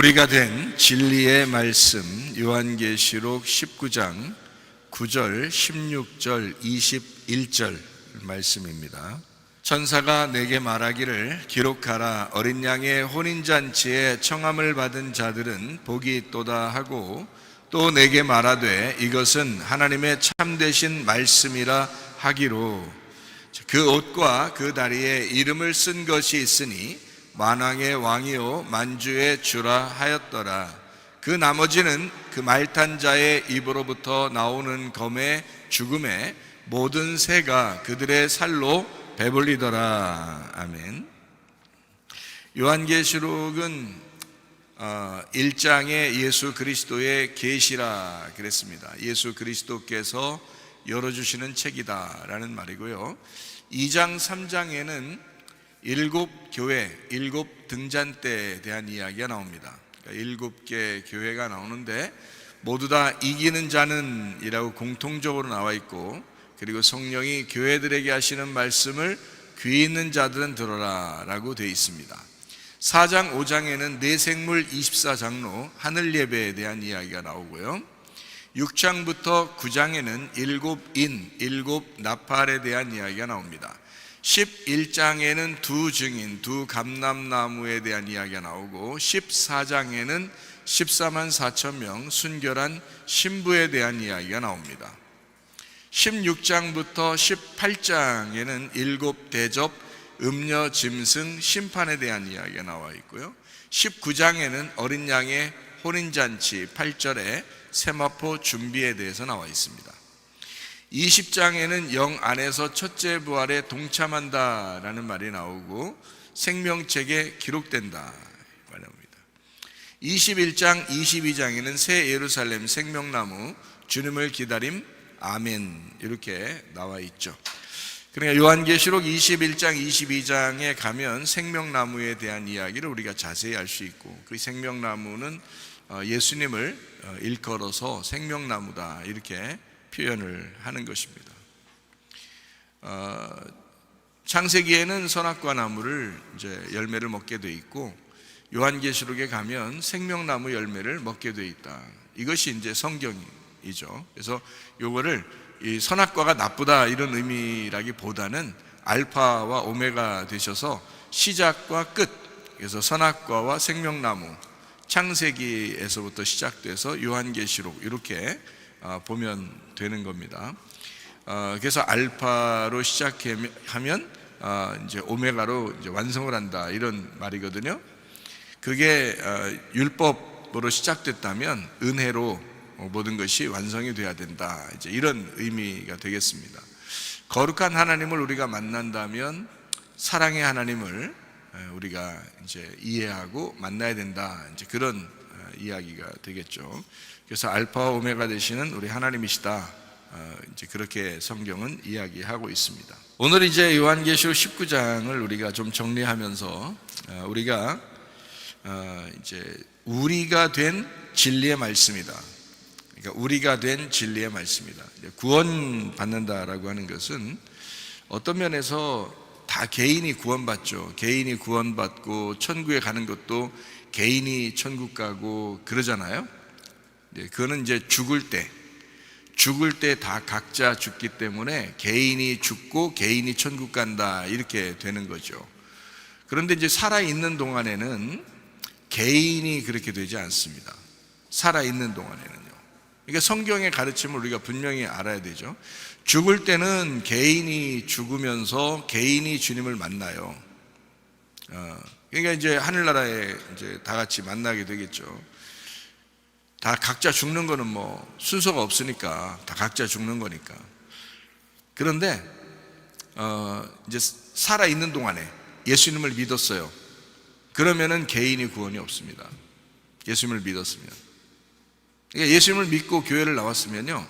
우리가 된 진리의 말씀 요한계시록 19장 9절, 16절, 21절 말씀입니다. 천사가 내게 말하기를 기록하라. 어린 양의 혼인잔치에 청함을 받은 자들은 복이 있도다 하고, 또 내게 말하되 이것은 하나님의 참되신 말씀이라 하기로, 그 옷과 그 다리에 이름을 쓴 것이 있으니 만왕의 왕이요 만주의 주라 하였더라. 그 나머지는 그 말탄 자의 입으로부터 나오는 검의 죽음에 모든 새가 그들의 살로 배불리더라. 아멘. 요한계시록은 1장에 예수 그리스도의 계시라 그랬습니다. 예수 그리스도께서 열어주시는 책이다 라는 말이고요. 2장 3장에는 7교회, 7등잔대에 대한 이야기가 나옵니다. 그러니까 7개 교회가 나오는데 모두 다 이기는 자는 이라고 공통적으로 나와 있고, 그리고 성령이 교회들에게 하시는 말씀을 귀 있는 자들은 들어라 라고 되어 있습니다. 4장 5장에는 내생물 24장로 하늘 예배에 대한 이야기가 나오고요. 6장부터 9장에는 7인, 7나팔에 대한 이야기가 나옵니다. 11장에는 2증인, 2감람나무에 대한 이야기가 나오고, 14장에는 14만 4천 명 순결한 신부에 대한 이야기가 나옵니다. 16장부터 18장에는 7대접, 음녀, 짐승, 심판에 대한 이야기가 나와 있고요. 19장에는 어린 양의 혼인잔치 8절에 세마포 준비에 대해서 나와 있습니다. 20장에는 영 안에서 첫째 부활에 동참한다라는 말이 나오고, 생명책에 기록된다 말합니다. 21장, 22장에는 새 예루살렘 생명나무 주님을 기다림 아멘 이렇게 나와 있죠. 그러니까 요한계시록 21장, 22장에 가면 생명나무에 대한 이야기를 우리가 자세히 알 수 있고, 그 생명나무는 예수님을 일컬어서 생명나무다 이렇게 표현을 하는 것입니다. 창세기에는 선악과 나무를 이제 열매를 먹게 돼 있고, 요한계시록에 가면 생명나무 열매를 먹게 돼 있다. 이것이 이제 성경이죠. 그래서 요거를 이 선악과가 나쁘다 이런 의미라기보다는 알파와 오메가 되셔서 시작과 끝, 그래서 선악과와 생명나무, 창세기에서부터 시작돼서 요한계시록 이렇게 보면 되는 겁니다. 그래서 알파로 시작하면 이제 오메가로 이제 완성을 한다 이런 말이거든요. 그게 율법으로 시작됐다면 은혜로 모든 것이 완성이 돼야 된다, 이제 이런 의미가 되겠습니다. 거룩한 하나님을 우리가 만난다면 사랑의 하나님을 우리가 이제 이해하고 만나야 된다, 이제 그런 이야기가 되겠죠. 그래서 알파와 오메가 되시는 우리 하나님이시다, 이제 그렇게 성경은 이야기하고 있습니다. 오늘 이제 요한계시록 19장을 우리가 좀 정리하면서 우리가 이제 우리가 된 진리의 말씀이다. 그러니까 우리가 된 진리의 말씀이다. 구원 받는다라고 하는 것은 어떤 면에서 다 개인이 구원받죠. 개인이 구원받고 천국에 가는 것도 개인이 천국 가고 그러잖아요. 그거는 이제 죽을 때 다 각자 죽기 때문에 개인이 죽고 개인이 천국 간다 이렇게 되는 거죠. 그런데 이제 살아있는 동안에는 개인이 그렇게 되지 않습니다. 살아있는 동안에는요. 그러니까 성경의 가르침을 우리가 분명히 알아야 되죠. 죽을 때는 개인이 죽으면서 개인이 주님을 만나요. 그러니까 이제 하늘나라에 이제 다 같이 만나게 되겠죠. 다 각자 죽는 거는 뭐 순서가 없으니까 다 각자 죽는 거니까. 그런데 이제 살아 있는 동안에 예수님을 믿었어요. 그러면은 개인이 구원이 없습니다. 예수님을 믿었으면. 그러니까 예수님을 믿고 교회를 나왔으면요,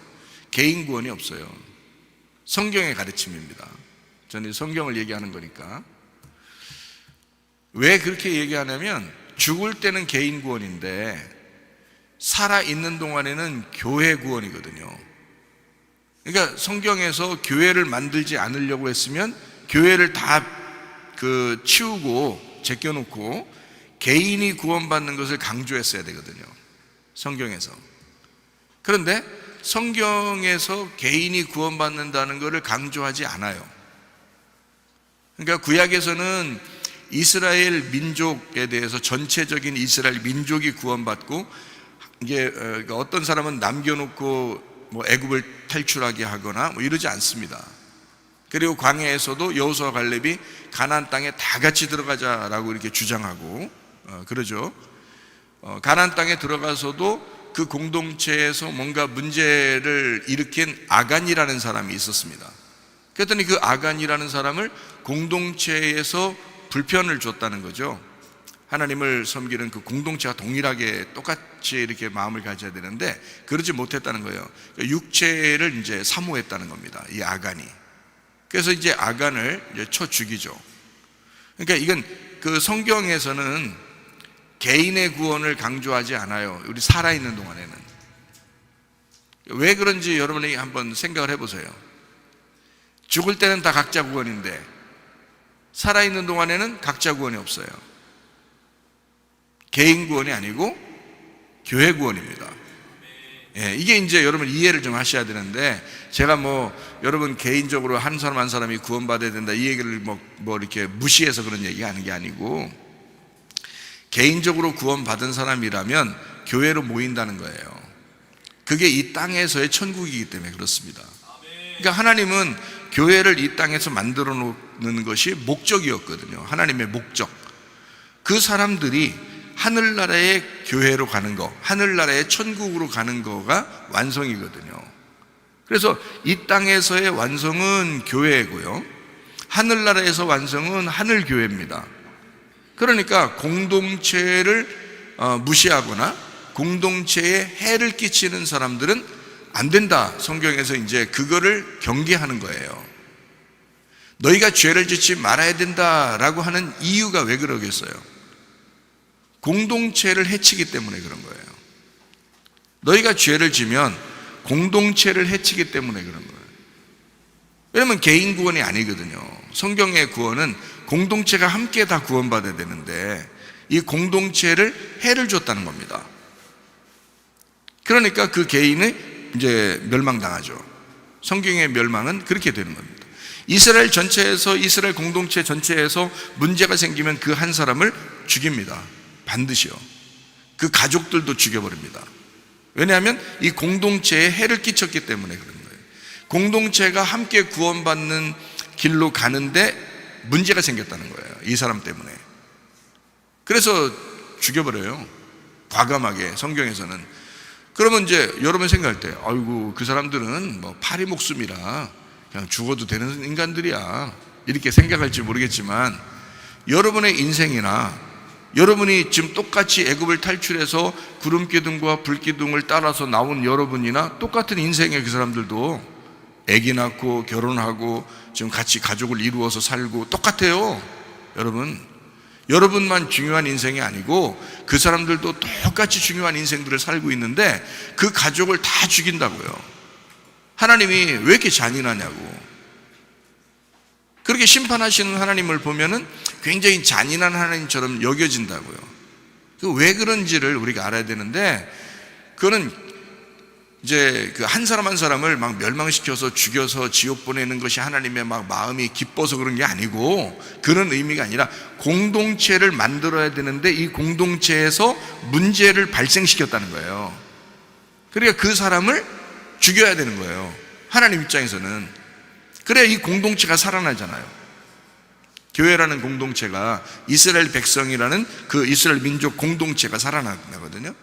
개인 구원이 없어요. 성경의 가르침입니다. 저는 성경을 얘기하는 거니까. 왜 그렇게 얘기하냐면, 죽을 때는 개인 구원인데 살아있는 동안에는 교회 구원이거든요. 그러니까 성경에서 교회를 만들지 않으려고 했으면 교회를 다 치우고 제껴놓고 개인이 구원받는 것을 강조했어야 되거든요, 성경에서. 그런데 성경에서 개인이 구원받는다는 것을 강조하지 않아요. 그러니까 구약에서는 이스라엘 민족에 대해서 전체적인 이스라엘 민족이 구원받고, 이게 어떤 사람은 남겨놓고 뭐 애굽을 탈출하게 하거나 뭐 이러지 않습니다. 그리고 광야에서도 여호수아 갈렙이 가나안 땅에 다 같이 들어가자라고 이렇게 주장하고 그러죠. 가나안 땅에 들어가서도 그 공동체에서 뭔가 문제를 일으킨 아간이라는 사람이 있었습니다. 그랬더니 그 아간이라는 사람을 공동체에서 불편을 줬다는 거죠. 하나님을 섬기는 그 공동체가 동일하게 똑같이 이렇게 마음을 가져야 되는데 그러지 못했다는 거예요. 육체를 이제 사모했다는 겁니다, 이 아간이. 그래서 이제 아간을 이제 쳐 죽이죠. 그러니까 이건 그 성경에서는 개인의 구원을 강조하지 않아요, 우리 살아있는 동안에는. 왜 그런지 여러분이 한번 생각을 해보세요. 죽을 때는 다 각자 구원인데 살아있는 동안에는 각자 구원이 없어요. 개인 구원이 아니고 교회 구원입니다. 예, 이게 이제 여러분 이해를 좀 하셔야 되는데, 제가 뭐 여러분 개인적으로 한 사람 한 사람이 구원받아야 된다 이 얘기를 뭐 이렇게 무시해서 그런 얘기 하는 게 아니고, 개인적으로 구원받은 사람이라면 교회로 모인다는 거예요. 그게 이 땅에서의 천국이기 때문에 그렇습니다. 그러니까 하나님은 교회를 이 땅에서 만들어 놓는 것이 목적이었거든요, 하나님의 목적. 그 사람들이 하늘나라의 교회로 가는 거, 하늘나라의 천국으로 가는 거가 완성이거든요. 그래서 이 땅에서의 완성은 교회고요, 하늘나라에서 완성은 하늘교회입니다. 그러니까 공동체를 무시하거나 공동체에 해를 끼치는 사람들은 안 된다, 성경에서 이제 그거를 경계하는 거예요. 너희가 죄를 짓지 말아야 된다라고 하는 이유가 왜 그러겠어요? 공동체를 해치기 때문에 그런 거예요. 너희가 죄를 지면 공동체를 해치기 때문에 그런 거예요. 왜냐면 개인 구원이 아니거든요. 성경의 구원은 공동체가 함께 다 구원받아야 되는데 이 공동체를 해를 줬다는 겁니다. 그러니까 그 개인이 이제 멸망당하죠. 성경의 멸망은 그렇게 되는 겁니다. 이스라엘 전체에서, 이스라엘 공동체 전체에서 문제가 생기면 그 한 사람을 죽입니다, 반드시요. 그 가족들도 죽여버립니다. 왜냐하면 이 공동체에 해를 끼쳤기 때문에 그런 거예요. 공동체가 함께 구원받는 길로 가는데 문제가 생겼다는 거예요, 이 사람 때문에. 그래서 죽여버려요, 과감하게, 성경에서는. 그러면 이제 여러분 생각할 때, 아이고 그 사람들은 뭐 파리 목숨이라 그냥 죽어도 되는 인간들이야, 이렇게 생각할지 모르겠지만, 여러분의 인생이나 여러분이 지금 똑같이 애굽을 탈출해서 구름기둥과 불기둥을 따라서 나온 여러분이나 똑같은 인생의 그 사람들도 아기 낳고 결혼하고 지금 같이 가족을 이루어서 살고 똑같아요. 여러분만 중요한 인생이 아니고 그 사람들도 똑같이 중요한 인생들을 살고 있는데 그 가족을 다 죽인다고요. 하나님이 왜 이렇게 잔인하냐고. 그렇게 심판하시는 하나님을 보면은 굉장히 잔인한 하나님처럼 여겨진다고요. 왜 그런지를 우리가 알아야 되는데, 그거는 이제 그 한 사람 한 사람을 막 멸망시켜서 죽여서 지옥 보내는 것이 하나님의 막 마음이 기뻐서 그런 게 아니고, 그런 의미가 아니라 공동체를 만들어야 되는데 이 공동체에서 문제를 발생시켰다는 거예요. 그러니까 그 사람을 죽여야 되는 거예요, 하나님 입장에서는. 그래야 이 공동체가 살아나잖아요. 교회라는 공동체가, 이스라엘 백성이라는 그 이스라엘 민족 공동체가 살아나거든요.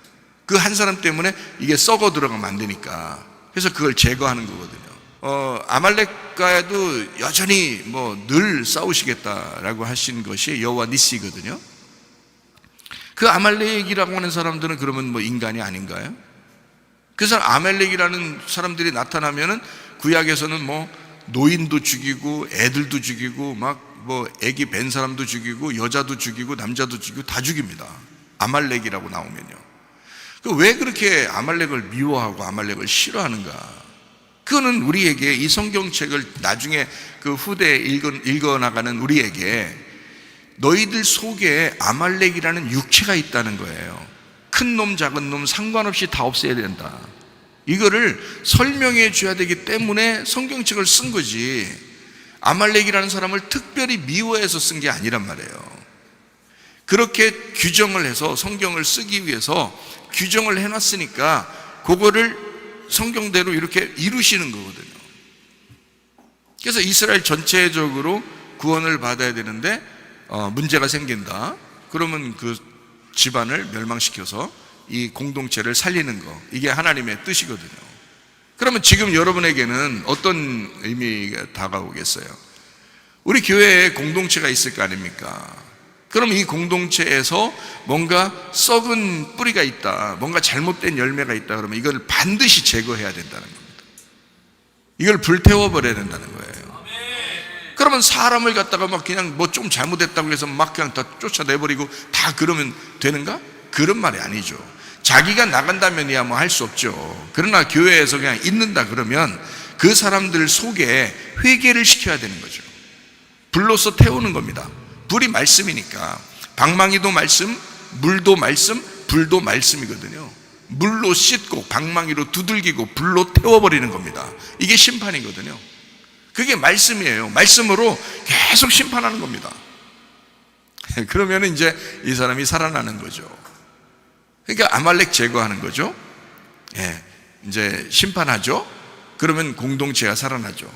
그 한 사람 때문에 이게 썩어 들어가면 안 되니까. 그래서 그걸 제거하는 거거든요. 아말렉과도 여전히 뭐 늘 싸우시겠다라고 하신 것이 여호와 니시거든요. 그 아말렉이라고 하는 사람들은 그러면 뭐 인간이 아닌가요? 그 사람 아말렉이라는 사람들이 나타나면은 구약에서는 뭐 노인도 죽이고 애들도 죽이고 막 뭐 애기 벤 사람도 죽이고 여자도 죽이고 남자도 죽이고 다 죽입니다, 아말렉이라고 나오면요. 왜 그렇게 아말렉을 미워하고 아말렉을 싫어하는가? 그거는 우리에게 이 성경책을 나중에 그 후대에 읽어나가는 우리에게 너희들 속에 아말렉이라는 육체가 있다는 거예요. 큰 놈 작은 놈 상관없이 다 없애야 된다. 이거를 설명해 줘야 되기 때문에 성경책을 쓴 거지, 아말렉이라는 사람을 특별히 미워해서 쓴 게 아니란 말이에요. 그렇게 규정을 해서 성경을 쓰기 위해서 규정을 해놨으니까 그거를 성경대로 이렇게 이루시는 거거든요. 그래서 이스라엘 전체적으로 구원을 받아야 되는데 문제가 생긴다. 그러면 그 집안을 멸망시켜서 이 공동체를 살리는 거, 이게 하나님의 뜻이거든요. 그러면 지금 여러분에게는 어떤 의미가 다가오겠어요? 우리 교회에 공동체가 있을 거 아닙니까? 그럼 이 공동체에서 뭔가 썩은 뿌리가 있다, 뭔가 잘못된 열매가 있다 그러면 이걸 반드시 제거해야 된다는 겁니다. 이걸 불태워버려야 된다는 거예요. 그러면 사람을 갖다가 막 그냥 뭐 좀 잘못했다고 해서 막 그냥 다 쫓아내버리고 다 그러면 되는가? 그런 말이 아니죠. 자기가 나간다면이야 뭐 할 수 없죠. 그러나 교회에서 그냥 있는다 그러면 그 사람들 속에 회개를 시켜야 되는 거죠. 불로서 태우는 겁니다. 불이 말씀이니까 방망이도 말씀, 물도 말씀, 불도 말씀이거든요. 물로 씻고 방망이로 두들기고 불로 태워버리는 겁니다. 이게 심판이거든요. 그게 말씀이에요. 말씀으로 계속 심판하는 겁니다. 그러면 이제 이 사람이 살아나는 거죠. 그러니까 아말렉 제거하는 거죠. 예, 이제 심판하죠. 그러면 공동체가 살아나죠.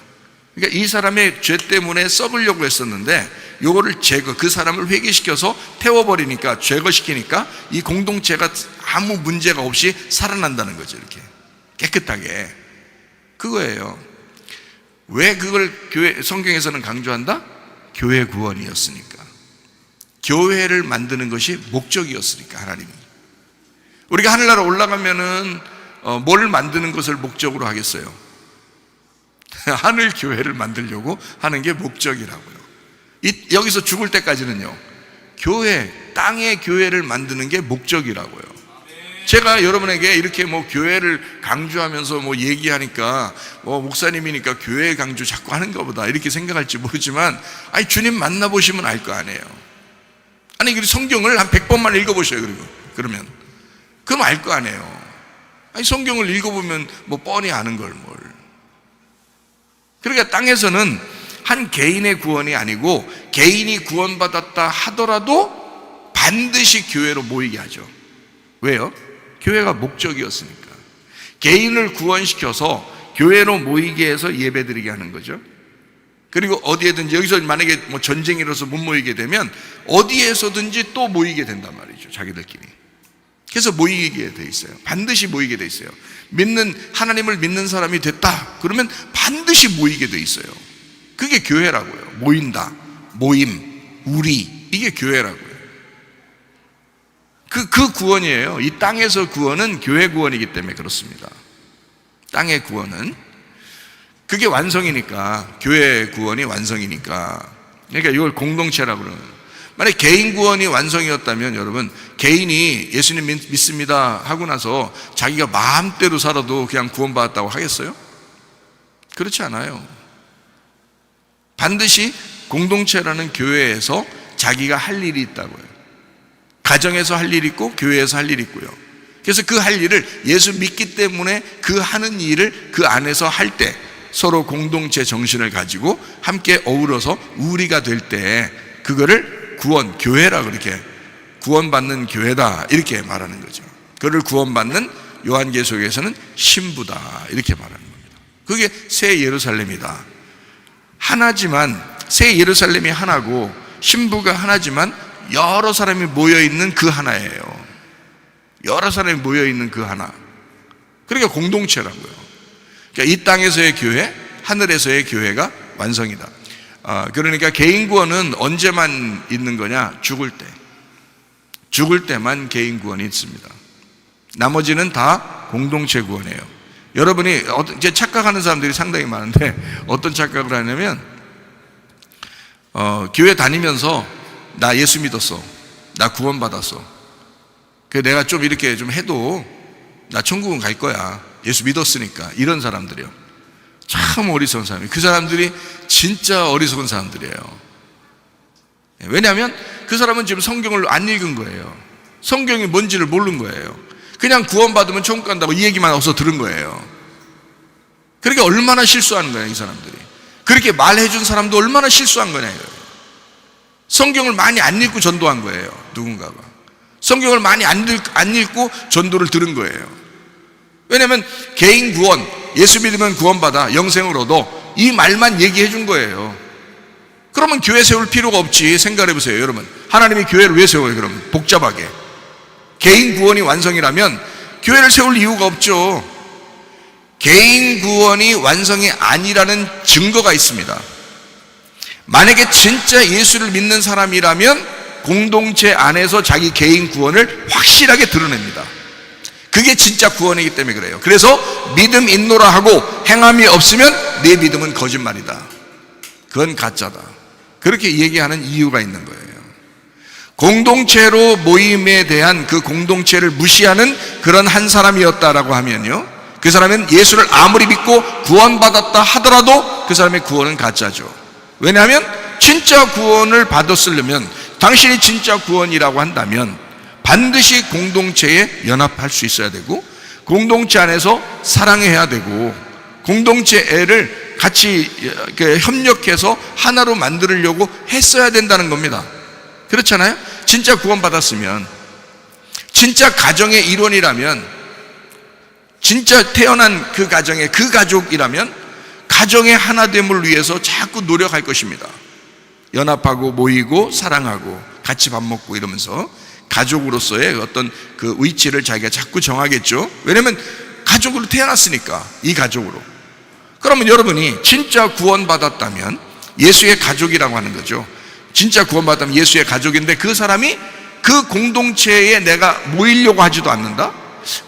그러니까 이 사람의 죄 때문에 썩으려고 했었는데 요거를 그 사람을 회개시켜서 태워버리니까, 제거시키니까 이 공동체가 아무 문제가 없이 살아난다는 거죠. 이렇게 깨끗하게. 그거예요. 왜 그걸 성경에서는 강조한다? 교회 구원이었으니까. 교회를 만드는 것이 목적이었으니까, 하나님이. 우리가 하늘나라 올라가면은 뭘 만드는 것을 목적으로 하겠어요? 하늘 교회를 만들려고 하는 게 목적이라고요. 여기서 죽을 때까지는요, 교회, 땅의 교회를 만드는 게 목적이라고요. 제가 여러분에게 이렇게 뭐 교회를 강조하면서 뭐 얘기하니까 목사님이니까 교회 강조 자꾸 하는가 보다 이렇게 생각할지 모르지만, 아니 주님 만나보시면 알 거 아니에요. 아니 성경을 한 100번만 읽어보셔요. 그러면 그럼 알 거 아니에요. 아니 성경을 읽어보면 뭐 뻔히 아는 걸 뭘. 그러니까 땅에서는 한 개인의 구원이 아니고 개인이 구원받았다 하더라도 반드시 교회로 모이게 하죠. 왜요? 교회가 목적이었으니까. 개인을 구원시켜서 교회로 모이게 해서 예배드리게 하는 거죠. 그리고 어디에든지, 여기서 만약에 뭐 전쟁이라서 못 모이게 되면 어디에서든지 또 모이게 된단 말이죠. 자기들끼리. 그래서 모이게 돼 있어요. 반드시 모이게 돼 있어요. 하나님을 믿는 사람이 됐다 그러면 반드시 모이게 돼 있어요. 그게 교회라고요. 모인다, 모임, 우리, 이게 교회라고요. 그 구원이에요. 이 땅에서 구원은 교회 구원이기 때문에 그렇습니다. 땅의 구원은 그게 완성이니까, 교회 구원이 완성이니까. 그러니까 이걸 공동체라고 그러는. 만약 개인 구원이 완성이었다면 여러분, 개인이 예수님 믿습니다 하고 나서 자기가 마음대로 살아도 그냥 구원받았다고 하겠어요? 그렇지 않아요. 반드시 공동체라는 교회에서 자기가 할 일이 있다고요. 가정에서 할 일이 있고 교회에서 할 일이 있고요. 그래서 그 할 일을 예수 믿기 때문에 그 하는 일을 그 안에서 할 때 서로 공동체 정신을 가지고 함께 어우러서 우리가 될 때 그거를 구원, 교회라 그렇게, 구원받는 교회다 이렇게 말하는 거죠. 그를 구원받는 요한계시록에서는 신부다 이렇게 말하는 겁니다. 그게 새 예루살렘이다. 하나지만, 새 예루살렘이 하나고 신부가 하나지만 여러 사람이 모여있는 그 하나예요. 여러 사람이 모여있는 그 하나. 그러니까 공동체라고요. 그러니까 이 땅에서의 교회, 하늘에서의 교회가 완성이다. 그러니까 개인 구원은 언제만 있는 거냐? 죽을 때. 죽을 때만 개인 구원이 있습니다. 나머지는 다 공동체 구원이에요. 여러분이 이제 착각하는 사람들이 상당히 많은데 어떤 착각을 하냐면 교회 다니면서 나 예수 믿었어, 나 구원받았어, 그래 내가 좀 이렇게 좀 해도 나 천국은 갈 거야, 예수 믿었으니까. 이런 사람들이요. 참 어리석은 사람이에요. 그 사람들이 진짜 어리석은 사람들이에요. 왜냐하면 그 사람은 지금 성경을 안 읽은 거예요. 성경이 뭔지를 모르는 거예요. 그냥 구원받으면 천국 간다고 이 얘기만 어서 들은 거예요. 그러니까 얼마나 실수하는 거예요, 이 사람들이. 그렇게 말해준 사람도 얼마나 실수한 거냐 이거예요. 성경을 많이 안 읽고 전도한 거예요, 누군가가. 성경을 많이 안 읽고 전도를 들은 거예요. 왜냐하면 개인 구원, 예수 믿으면 구원받아 영생을 얻어, 이 말만 얘기해 준 거예요. 그러면 교회 세울 필요가 없지. 생각해 보세요, 여러분. 하나님이 교회를 왜 세워요, 그러면? 복잡하게. 개인 구원이 완성이라면 교회를 세울 이유가 없죠. 개인 구원이 완성이 아니라는 증거가 있습니다. 만약에 진짜 예수를 믿는 사람이라면 공동체 안에서 자기 개인 구원을 확실하게 드러냅니다. 그게 진짜 구원이기 때문에 그래요. 그래서 믿음 있노라 하고 행함이 없으면 내 믿음은 거짓말이다, 그건 가짜다, 그렇게 얘기하는 이유가 있는 거예요. 공동체로 모임에 대한 그 공동체를 무시하는 그런 한 사람이었다라고 하면요, 그 사람은 예수를 아무리 믿고 구원받았다 하더라도 그 사람의 구원은 가짜죠. 왜냐하면 진짜 구원을 받았으려면, 당신이 진짜 구원이라고 한다면 반드시 공동체에 연합할 수 있어야 되고, 공동체 안에서 사랑해야 되고, 공동체를 같이 협력해서 하나로 만들려고 했어야 된다는 겁니다. 그렇잖아요? 진짜 구원받았으면, 진짜 가정의 일원이라면, 진짜 태어난 그 가정의 그 가족이라면 가정의 하나됨을 위해서 자꾸 노력할 것입니다. 연합하고 모이고 사랑하고 같이 밥 먹고 이러면서 가족으로서의 어떤 그 위치를 자기가 자꾸 정하겠죠. 왜냐하면 가족으로 태어났으니까, 이 가족으로. 그러면 여러분이 진짜 구원받았다면 예수의 가족이라고 하는 거죠. 진짜 구원받았다면 예수의 가족인데 그 사람이 그 공동체에 내가 모이려고 하지도 않는다?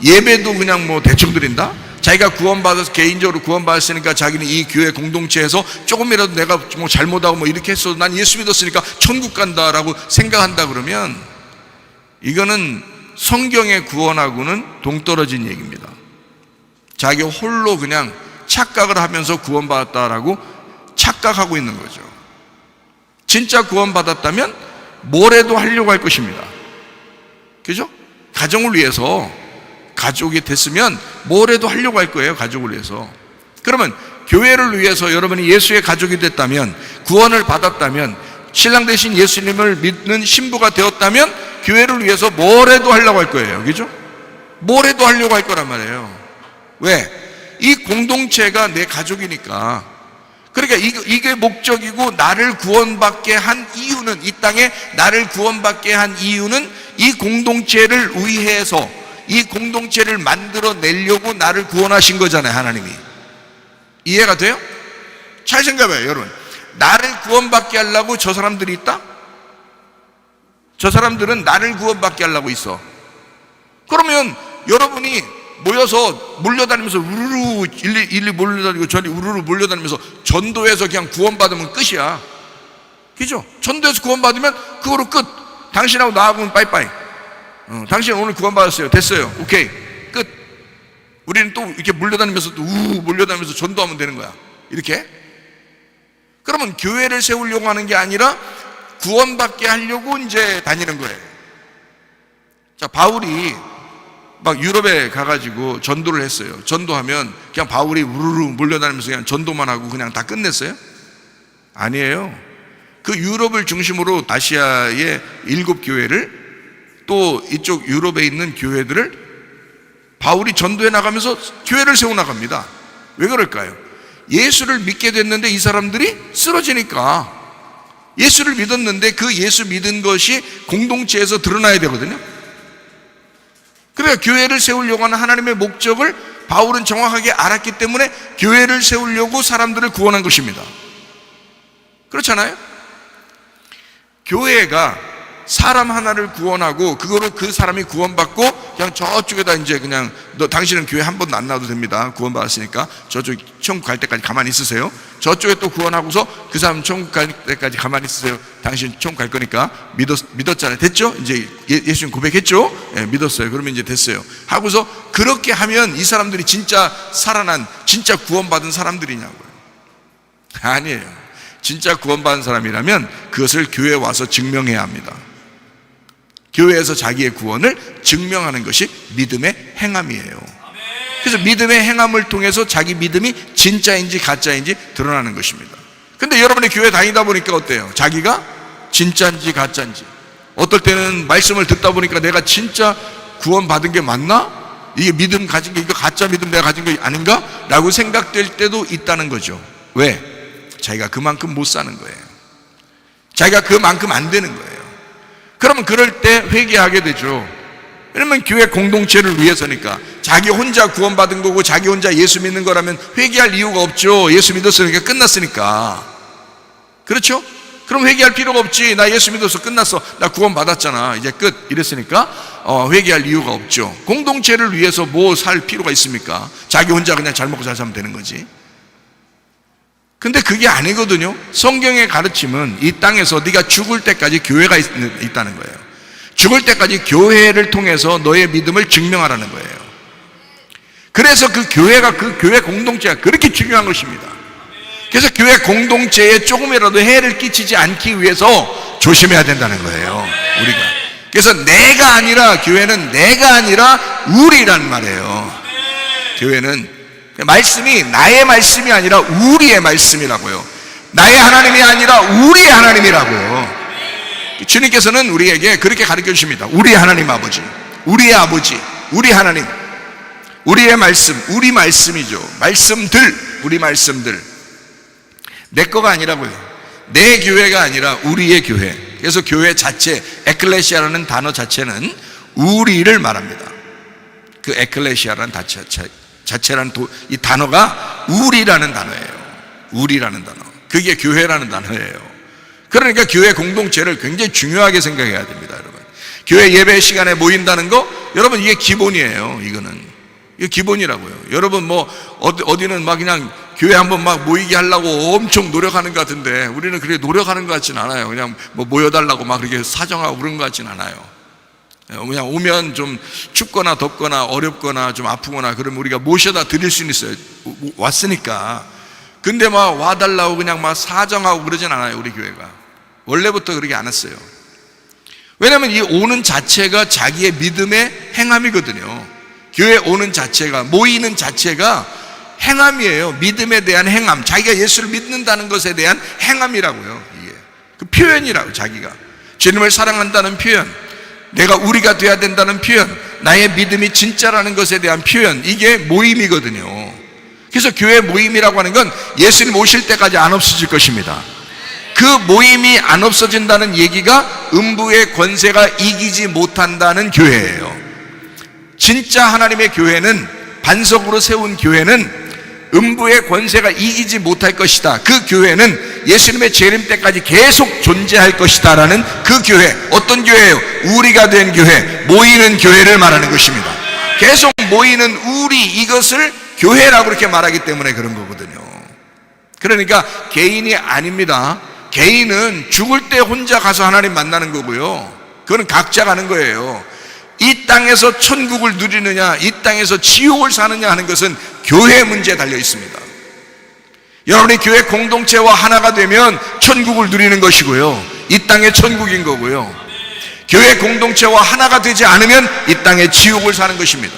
예배도 그냥 뭐 대충 드린다? 자기가 구원받아서 개인적으로 구원받았으니까 자기는 이 교회 공동체에서 조금이라도 내가 뭐 잘못하고 뭐 이렇게 했어도 난 예수 믿었으니까 천국 간다라고 생각한다 그러면 이거는 성경의 구원하고는 동떨어진 얘기입니다. 자기 홀로 그냥 착각을 하면서 구원받았다라고 착각하고 있는 거죠. 진짜 구원받았다면 뭐래도 하려고 할 것입니다. 그죠? 가정을 위해서, 가족이 됐으면 뭐래도 하려고 할 거예요, 가족을 위해서. 그러면 교회를 위해서 여러분이 예수의 가족이 됐다면, 구원을 받았다면, 신랑 대신 예수님을 믿는 신부가 되었다면 교회를 위해서 뭐래도 하려고 할 거예요. 그죠? 뭐래도 하려고 할 거란 말이에요. 왜? 이 공동체가 내 가족이니까. 그러니까 이게 목적이고, 나를 구원받게 한 이유는, 이 땅에 나를 구원받게 한 이유는 이 공동체를 위해서, 이 공동체를 만들어내려고 나를 구원하신 거잖아요, 하나님이. 이해가 돼요? 잘 생각해봐요, 여러분. 나를 구원받게 하려고 저 사람들이 있다? 저 사람들은 나를 구원받게 하려고 있어. 그러면 여러분이 모여서 몰려다니면서 우르르 일리 몰려다니고 저리 우르르 몰려다니면서 전도해서 그냥 구원받으면 끝이야. 그죠? 전도해서 구원받으면 그거로 끝. 당신하고 나하고는 빠이빠이. 당신 오늘 구원받았어요. 됐어요. 오케이. 끝. 우리는 또 이렇게 몰려다니면서 또 몰려다니면서 전도하면 되는 거야. 이렇게. 그러면 교회를 세우려고 하는 게 아니라 구원받게 하려고 이제 다니는 거예요. 자, 바울이 막 유럽에 가가지고 전도를 했어요. 전도하면 그냥 바울이 우르르 몰려다니면서 그냥 전도만 하고 그냥 다 끝냈어요? 아니에요. 그 유럽을 중심으로 아시아의 7교회를, 또 이쪽 유럽에 있는 교회들을 바울이 전도해 나가면서 교회를 세워 나갑니다. 왜 그럴까요? 예수를 믿게 됐는데 이 사람들이 쓰러지니까. 예수를 믿었는데 그 예수 믿은 것이 공동체에서 드러나야 되거든요. 그러니까 교회를 세우려고 하는 하나님의 목적을 바울은 정확하게 알았기 때문에 교회를 세우려고 사람들을 구원한 것입니다. 그렇잖아요? 교회가 사람 하나를 구원하고 그거를 그 사람이 구원받고 그냥 저쪽에다 이제 그냥 당신은 교회 한 번도 안 나와도 됩니다. 구원받았으니까 저쪽 천국 갈 때까지 가만히 있으세요. 저쪽에 또 구원하고서 그 사람 천국 갈 때까지 가만히 있으세요. 당신 천국 갈 거니까 믿었잖아요. 됐죠? 이제 예수님 고백했죠? 예, 믿었어요. 그러면 이제 됐어요. 하고서 그렇게 하면 이 사람들이 진짜 살아난, 진짜 구원받은 사람들이냐고요. 아니에요. 진짜 구원받은 사람이라면 그것을 교회에 와서 증명해야 합니다. 교회에서 자기의 구원을 증명하는 것이 믿음의 행함이에요. 그래서 믿음의 행함을 통해서 자기 믿음이 진짜인지 가짜인지 드러나는 것입니다. 근데 여러분이 교회 다니다 보니까 어때요? 자기가 진짜인지 가짜인지, 어떨 때는 말씀을 듣다 보니까 내가 진짜 구원받은 게 맞나? 이게 믿음 가진 게, 이거 가짜 믿음 내가 가진 게 아닌가? 라고 생각될 때도 있다는 거죠. 왜? 자기가 그만큼 못 사는 거예요. 자기가 그만큼 안 되는 거예요. 그러면 그럴 때 회개하게 되죠. 왜냐면 교회 공동체를 위해서니까. 자기 혼자 구원받은 거고 자기 혼자 예수 믿는 거라면 회개할 이유가 없죠. 예수 믿었으니까 끝났으니까. 그렇죠? 그럼 회개할 필요가 없지. 나 예수 믿어서 끝났어. 나 구원받았잖아. 이제 끝. 이랬으니까 회개할 이유가 없죠. 공동체를 위해서 뭐 살 필요가 있습니까? 자기 혼자 그냥 잘 먹고 잘 살면 되는 거지. 근데 그게 아니거든요. 성경의 가르침은 이 땅에서 네가 죽을 때까지 교회가 있다는 거예요. 죽을 때까지 교회를 통해서 너의 믿음을 증명하라는 거예요. 그래서 그 교회가, 그 교회 공동체가 그렇게 중요한 것입니다. 그래서 교회 공동체에 조금이라도 해를 끼치지 않기 위해서 조심해야 된다는 거예요, 우리가. 그래서 내가 아니라, 교회는 내가 아니라 우리란 말이에요. 교회는 말씀이 나의 말씀이 아니라 우리의 말씀이라고요. 나의 하나님이 아니라 우리의 하나님이라고요. 주님께서는 우리에게 그렇게 가르쳐 주십니다. 우리 하나님 아버지, 우리의 아버지, 우리 하나님, 우리의 말씀, 우리 말씀이죠. 말씀들, 우리 말씀들. 내 거가 아니라고요. 내 교회가 아니라 우리의 교회. 그래서 교회 자체, 에클레시아라는 단어 자체는 우리를 말합니다. 그 에클레시아라는 자체라는 이 단어가 우리라는 단어예요. 우리라는 단어. 그게 교회라는 단어예요. 그러니까 교회 공동체를 굉장히 중요하게 생각해야 됩니다, 여러분. 교회 예배 시간에 모인다는 거, 여러분 이게 기본이에요. 이게 기본이라고요. 여러분 뭐 어디는 막 그냥 교회 한번 막 모이게 하려고 엄청 노력하는 것 같은데 우리는 그렇게 노력하는 것 같진 않아요. 그냥 뭐 모여달라고 막 그렇게 사정하고 그런 것 같진 않아요. 그냥 오면 좀 춥거나 덥거나 어렵거나 좀 아프거나 그러면 우리가 모셔다 드릴 수는 있어요. 왔으니까. 근데 막 와달라고 그냥 막 사정하고 그러진 않아요, 우리 교회가. 원래부터 그러게 안 했어요. 왜냐하면 이 오는 자체가 자기의 믿음의 행함이거든요. 교회 오는 자체가, 모이는 자체가 행함이에요. 믿음에 대한 행함, 자기가 예수를 믿는다는 것에 대한 행함이라고요. 이게 그 표현이라고. 자기가 주님을 사랑한다는 표현, 내가 우리가 돼야 된다는 표현, 나의 믿음이 진짜라는 것에 대한 표현, 이게 모임이거든요. 그래서 교회 모임이라고 하는 건 예수님 오실 때까지 안 없어질 것입니다. 그 모임이 안 없어진다는 얘기가 음부의 권세가 이기지 못한다는 교회예요. 진짜 하나님의 교회는, 반석으로 세운 교회는 음부의 권세가 이기지 못할 것이다. 그 교회는 예수님의 재림 때까지 계속 존재할 것이다 라는 그 교회. 어떤 교회예요? 우리가 된 교회, 모이는 교회를 말하는 것입니다. 계속 모이는 우리, 이것을 교회라고 그렇게 말하기 때문에 그런 거거든요. 그러니까 개인이 아닙니다. 개인은 죽을 때 혼자 가서 하나님 만나는 거고요. 그거는 각자 가는 거예요. 이 땅에서 천국을 누리느냐, 이 땅에서 지옥을 사느냐 하는 것은 교회의 문제에 달려 있습니다. 여러분이 교회 공동체와 하나가 되면 천국을 누리는 것이고요, 이 땅의 천국인 거고요. 교회 공동체와 하나가 되지 않으면 이 땅의 지옥을 사는 것입니다.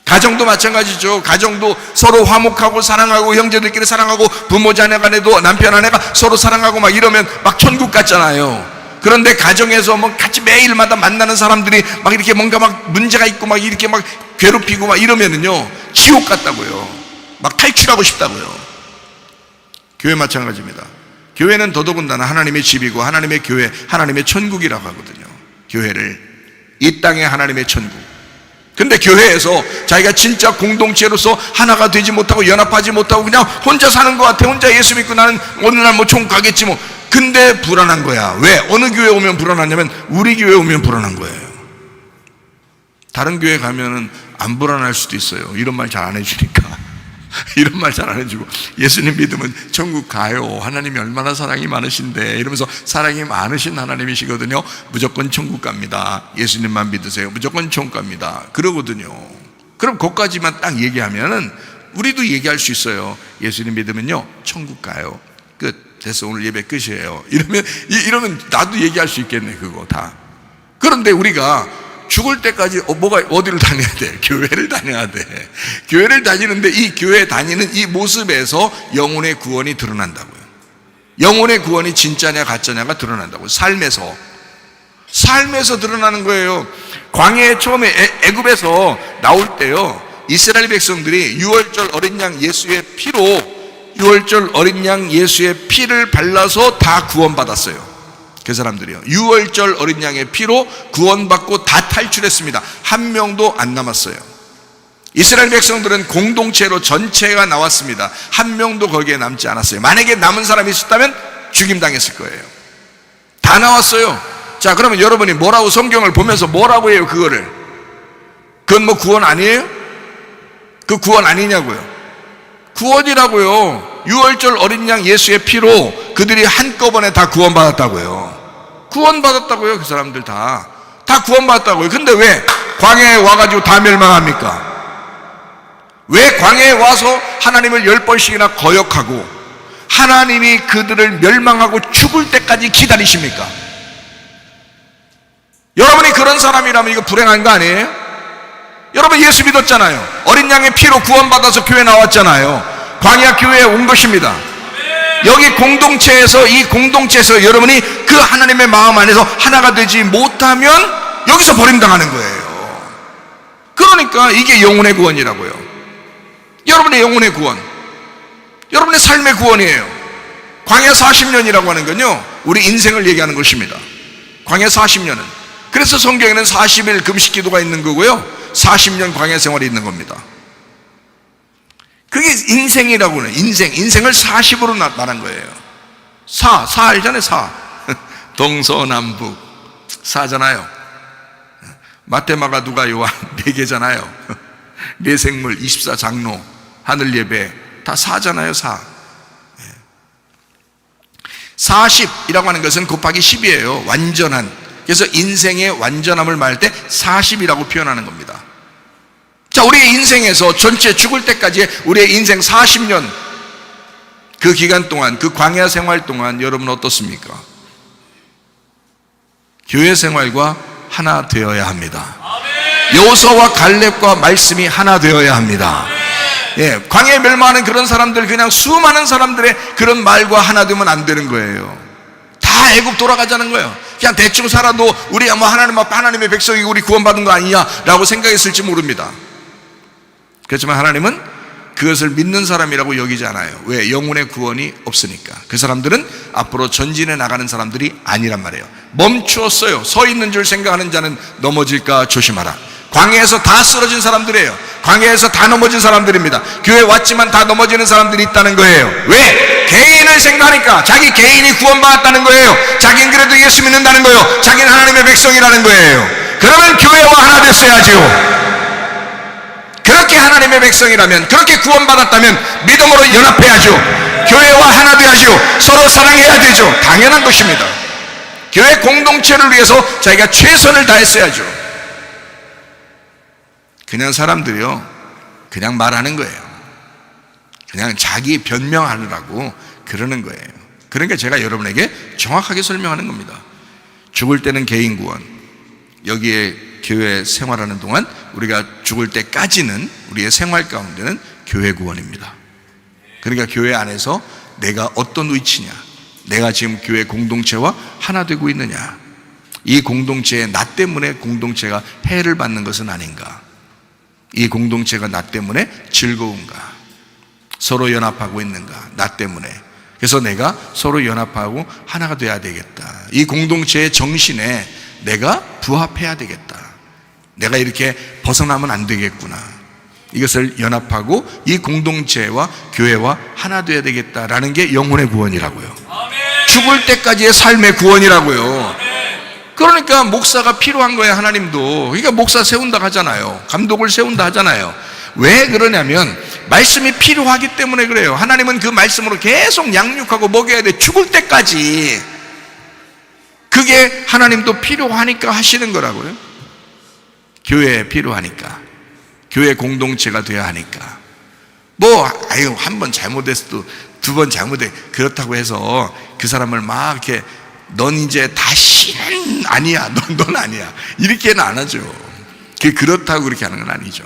가정도 마찬가지죠. 가정도 서로 화목하고 사랑하고 형제들끼리 사랑하고 부모 자녀 간에도 남편 아내가 서로 사랑하고 막 이러면 막 천국 같잖아요. 그런데 가정에서 뭐 같이 매일마다 만나는 사람들이 막 이렇게 뭔가 막 문제가 있고 막 이렇게 막 괴롭히고 막 이러면은요, 지옥 같다고요. 막 탈출하고 싶다고요. 교회 마찬가지입니다. 교회는 더더군다나 하나님의 집이고 하나님의 교회, 하나님의 천국이라고 하거든요. 교회를 이 땅의 하나님의 천국. 근데 교회에서 자기가 진짜 공동체로서 하나가 되지 못하고 연합하지 못하고 그냥 혼자 사는 것 같아. 혼자 예수 믿고 나는 어느 날 뭐 천국 가겠지 뭐. 근데 불안한 거야. 왜? 어느 교회 오면 불안하냐면 우리 교회 오면 불안한 거예요. 다른 교회 가면은 안 불안할 수도 있어요. 이런 말 잘 안 해주니까. 이런 말 잘 안 해주고, 예수님 믿으면 천국 가요, 하나님이 얼마나 사랑이 많으신데, 이러면서 사랑이 많으신 하나님이시거든요. 무조건 천국 갑니다. 예수님만 믿으세요. 무조건 천국 갑니다. 그러거든요. 그럼 거기까지만 딱 얘기하면은 우리도 얘기할 수 있어요. 예수님 믿으면요 천국 가요. 끝. 됐어, 오늘 예배 끝이에요. 이러면 나도 얘기할 수 있겠네, 그거 다. 그런데 우리가 죽을 때까지 어디를 다녀야 돼? 교회를 다녀야 돼. 교회를 다니는데 이 교회 다니는 이 모습에서 영혼의 구원이 드러난다고요. 영혼의 구원이 진짜냐 가짜냐가 드러난다고요. 삶에서 드러나는 거예요. 광야에 처음에 애굽에서 나올 때요, 이스라엘 백성들이 유월절 어린 양 예수의 피로, 유월절 어린 양 예수의 피를 발라서 다 구원받았어요. 그 사람들이요, 유월절 어린 양의 피로 구원받고 다 탈출했습니다. 한 명도 안 남았어요. 이스라엘 백성들은 공동체로 전체가 나왔습니다. 한 명도 거기에 남지 않았어요. 만약에 남은 사람이 있었다면 죽임당했을 거예요. 다 나왔어요. 자, 그러면 여러분이 뭐라고, 성경을 보면서 뭐라고 해요, 그거를? 그건 뭐 구원 아니에요? 그 구원 아니냐고요? 구원이라고요. 유월절 어린 양 예수의 피로 그들이 한꺼번에 다 구원받았다고요. 구원받았다고요. 그 사람들 다 구원받았다고요. 근데 왜 광야에 와가지고 다 멸망합니까? 왜 광야에 와서 하나님을 10번씩이나 거역하고 하나님이 그들을 멸망하고 죽을 때까지 기다리십니까? 여러분이 그런 사람이라면 이거 불행한 거 아니에요? 여러분 예수 믿었잖아요. 어린 양의 피로 구원받아서 교회 나왔잖아요. 광야 교회에 온 것입니다. 여기 공동체에서, 이 공동체에서 여러분이 그 하나님의 마음 안에서 하나가 되지 못하면 여기서 버림당하는 거예요. 그러니까 이게 영혼의 구원이라고요. 여러분의 영혼의 구원, 여러분의 삶의 구원이에요. 광야 40년이라고 하는 건요, 우리 인생을 얘기하는 것입니다. 광야 40년은, 그래서 성경에는 40일 금식 기도가 있는 거고요, 40년 광야 생활이 있는 겁니다. 그게 인생이라고 해요. 인생을 40으로 말한 거예요. 사 알잖아요. 동서남북 사잖아요. 마테마가 누가 요한 4개잖아요. 내생물 24장로 하늘 예배 다 사잖아요. 40이라고 하는 것은 곱하기 10이에요. 완전한. 그래서 인생의 완전함을 말할 때 40이라고 표현하는 겁니다. 자, 우리의 인생에서 전체 죽을 때까지 우리의 인생 40년, 그 기간 동안, 그 광야 생활 동안 여러분 어떻습니까? 교회 생활과 하나 되어야 합니다. 여호수아와 갈렙과 말씀이 하나 되어야 합니다. 예, 광야에 멸망하는 그런 사람들, 그냥 수많은 사람들의 그런 말과 하나 되면 안 되는 거예요. 다 애굽 돌아가자는 거예요. 그냥 대충 살아도 우리 뭐 하나님의 백성이 우리 구원받은 거 아니냐라고 생각했을지 모릅니다. 그렇지만 하나님은 그것을 믿는 사람이라고 여기지 않아요. 왜? 영혼의 구원이 없으니까. 그 사람들은 앞으로 전진해 나가는 사람들이 아니란 말이에요. 멈추었어요. 서 있는 줄 생각하는 자는 넘어질까 조심하라. 광야에서 다 쓰러진 사람들이에요. 광야에서 다 넘어진 사람들입니다. 교회 왔지만 다 넘어지는 사람들이 있다는 거예요. 왜? 개인을 생각하니까. 자기 개인이 구원받았다는 거예요. 자기는 그래도 예수 믿는다는 거예요. 자기는 하나님의 백성이라는 거예요. 그러면 교회와 하나 됐어야죠. 그렇게 하나님의 백성이라면, 그렇게 구원받았다면 믿음으로 연합해야죠. 교회와 하나 돼야죠. 서로 사랑해야 되죠. 당연한 것입니다. 교회 공동체를 위해서 자기가 최선을 다했어야죠. 그냥 사람들이요, 그냥 말하는 거예요. 그냥 자기 변명하느라고 그러는 거예요. 그러니까 제가 여러분에게 정확하게 설명하는 겁니다. 죽을 때는 개인 구원, 여기에 교회 생활하는 동안 우리가 죽을 때까지는 우리의 생활 가운데는 교회 구원입니다. 그러니까 교회 안에서 내가 어떤 위치냐, 내가 지금 교회 공동체와 하나 되고 있느냐, 이 공동체에 나 때문에 공동체가 해를 받는 것은 아닌가, 이 공동체가 나 때문에 즐거운가, 서로 연합하고 있는가, 나 때문에. 그래서 내가 서로 연합하고 하나가 돼야 되겠다. 이 공동체의 정신에 내가 부합해야 되겠다. 내가 이렇게 벗어나면 안 되겠구나. 이것을 연합하고 이 공동체와 교회와 하나 돼야 되겠다라는 게 영혼의 구원이라고요. 죽을 때까지의 삶의 구원이라고요. 그러니까 목사가 필요한 거예요. 하나님도. 그러니까 목사 세운다 하잖아요. 감독을 세운다 하잖아요. 왜 그러냐면 말씀이 필요하기 때문에 그래요. 하나님은 그 말씀으로 계속 양육하고 먹여야 돼. 죽을 때까지. 그게 하나님도 필요하니까 하시는 거라고요. 교회에 필요하니까, 교회 공동체가 되어야 하니까. 한번 잘못했어도 두 번 잘못해. 그렇다고 해서 그 사람을 막 이렇게 넌 이제 다시는 아니야, 넌 아니야, 이렇게는 안 하죠. 그렇다고 그렇게 하는 건 아니죠.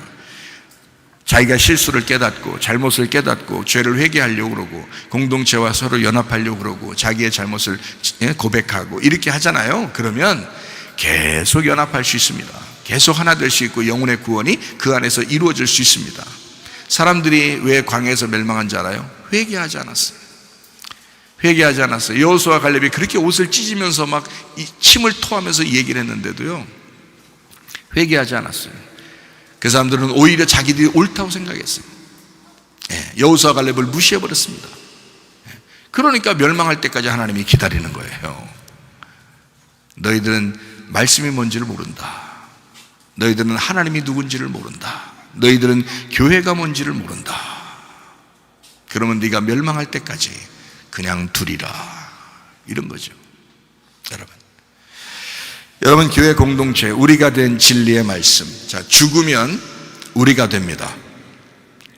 자기가 실수를 깨닫고 잘못을 깨닫고 죄를 회개하려고 그러고 공동체와 서로 연합하려고 그러고 자기의 잘못을 고백하고 이렇게 하잖아요. 그러면 계속 연합할 수 있습니다. 계속 하나 될 수 있고 영혼의 구원이 그 안에서 이루어질 수 있습니다. 사람들이 왜 광야에서 멸망한 줄 알아요? 회개하지 않았어요. 회개하지 않았어요. 여호수아와 갈렙이 그렇게 옷을 찢으면서 막 침을 토하면서 얘기를 했는데도요, 회개하지 않았어요. 그 사람들은 오히려 자기들이 옳다고 생각했어요. 여호수아와 갈렙을 무시해버렸습니다. 그러니까 멸망할 때까지 하나님이 기다리는 거예요. 너희들은 말씀이 뭔지를 모른다. 너희들은 하나님이 누군지를 모른다. 너희들은 교회가 뭔지를 모른다. 그러면 네가 멸망할 때까지 그냥 두리라, 이런 거죠. 여러분 교회 공동체, 우리가 된 진리의 말씀. 자, 죽으면 우리가 됩니다.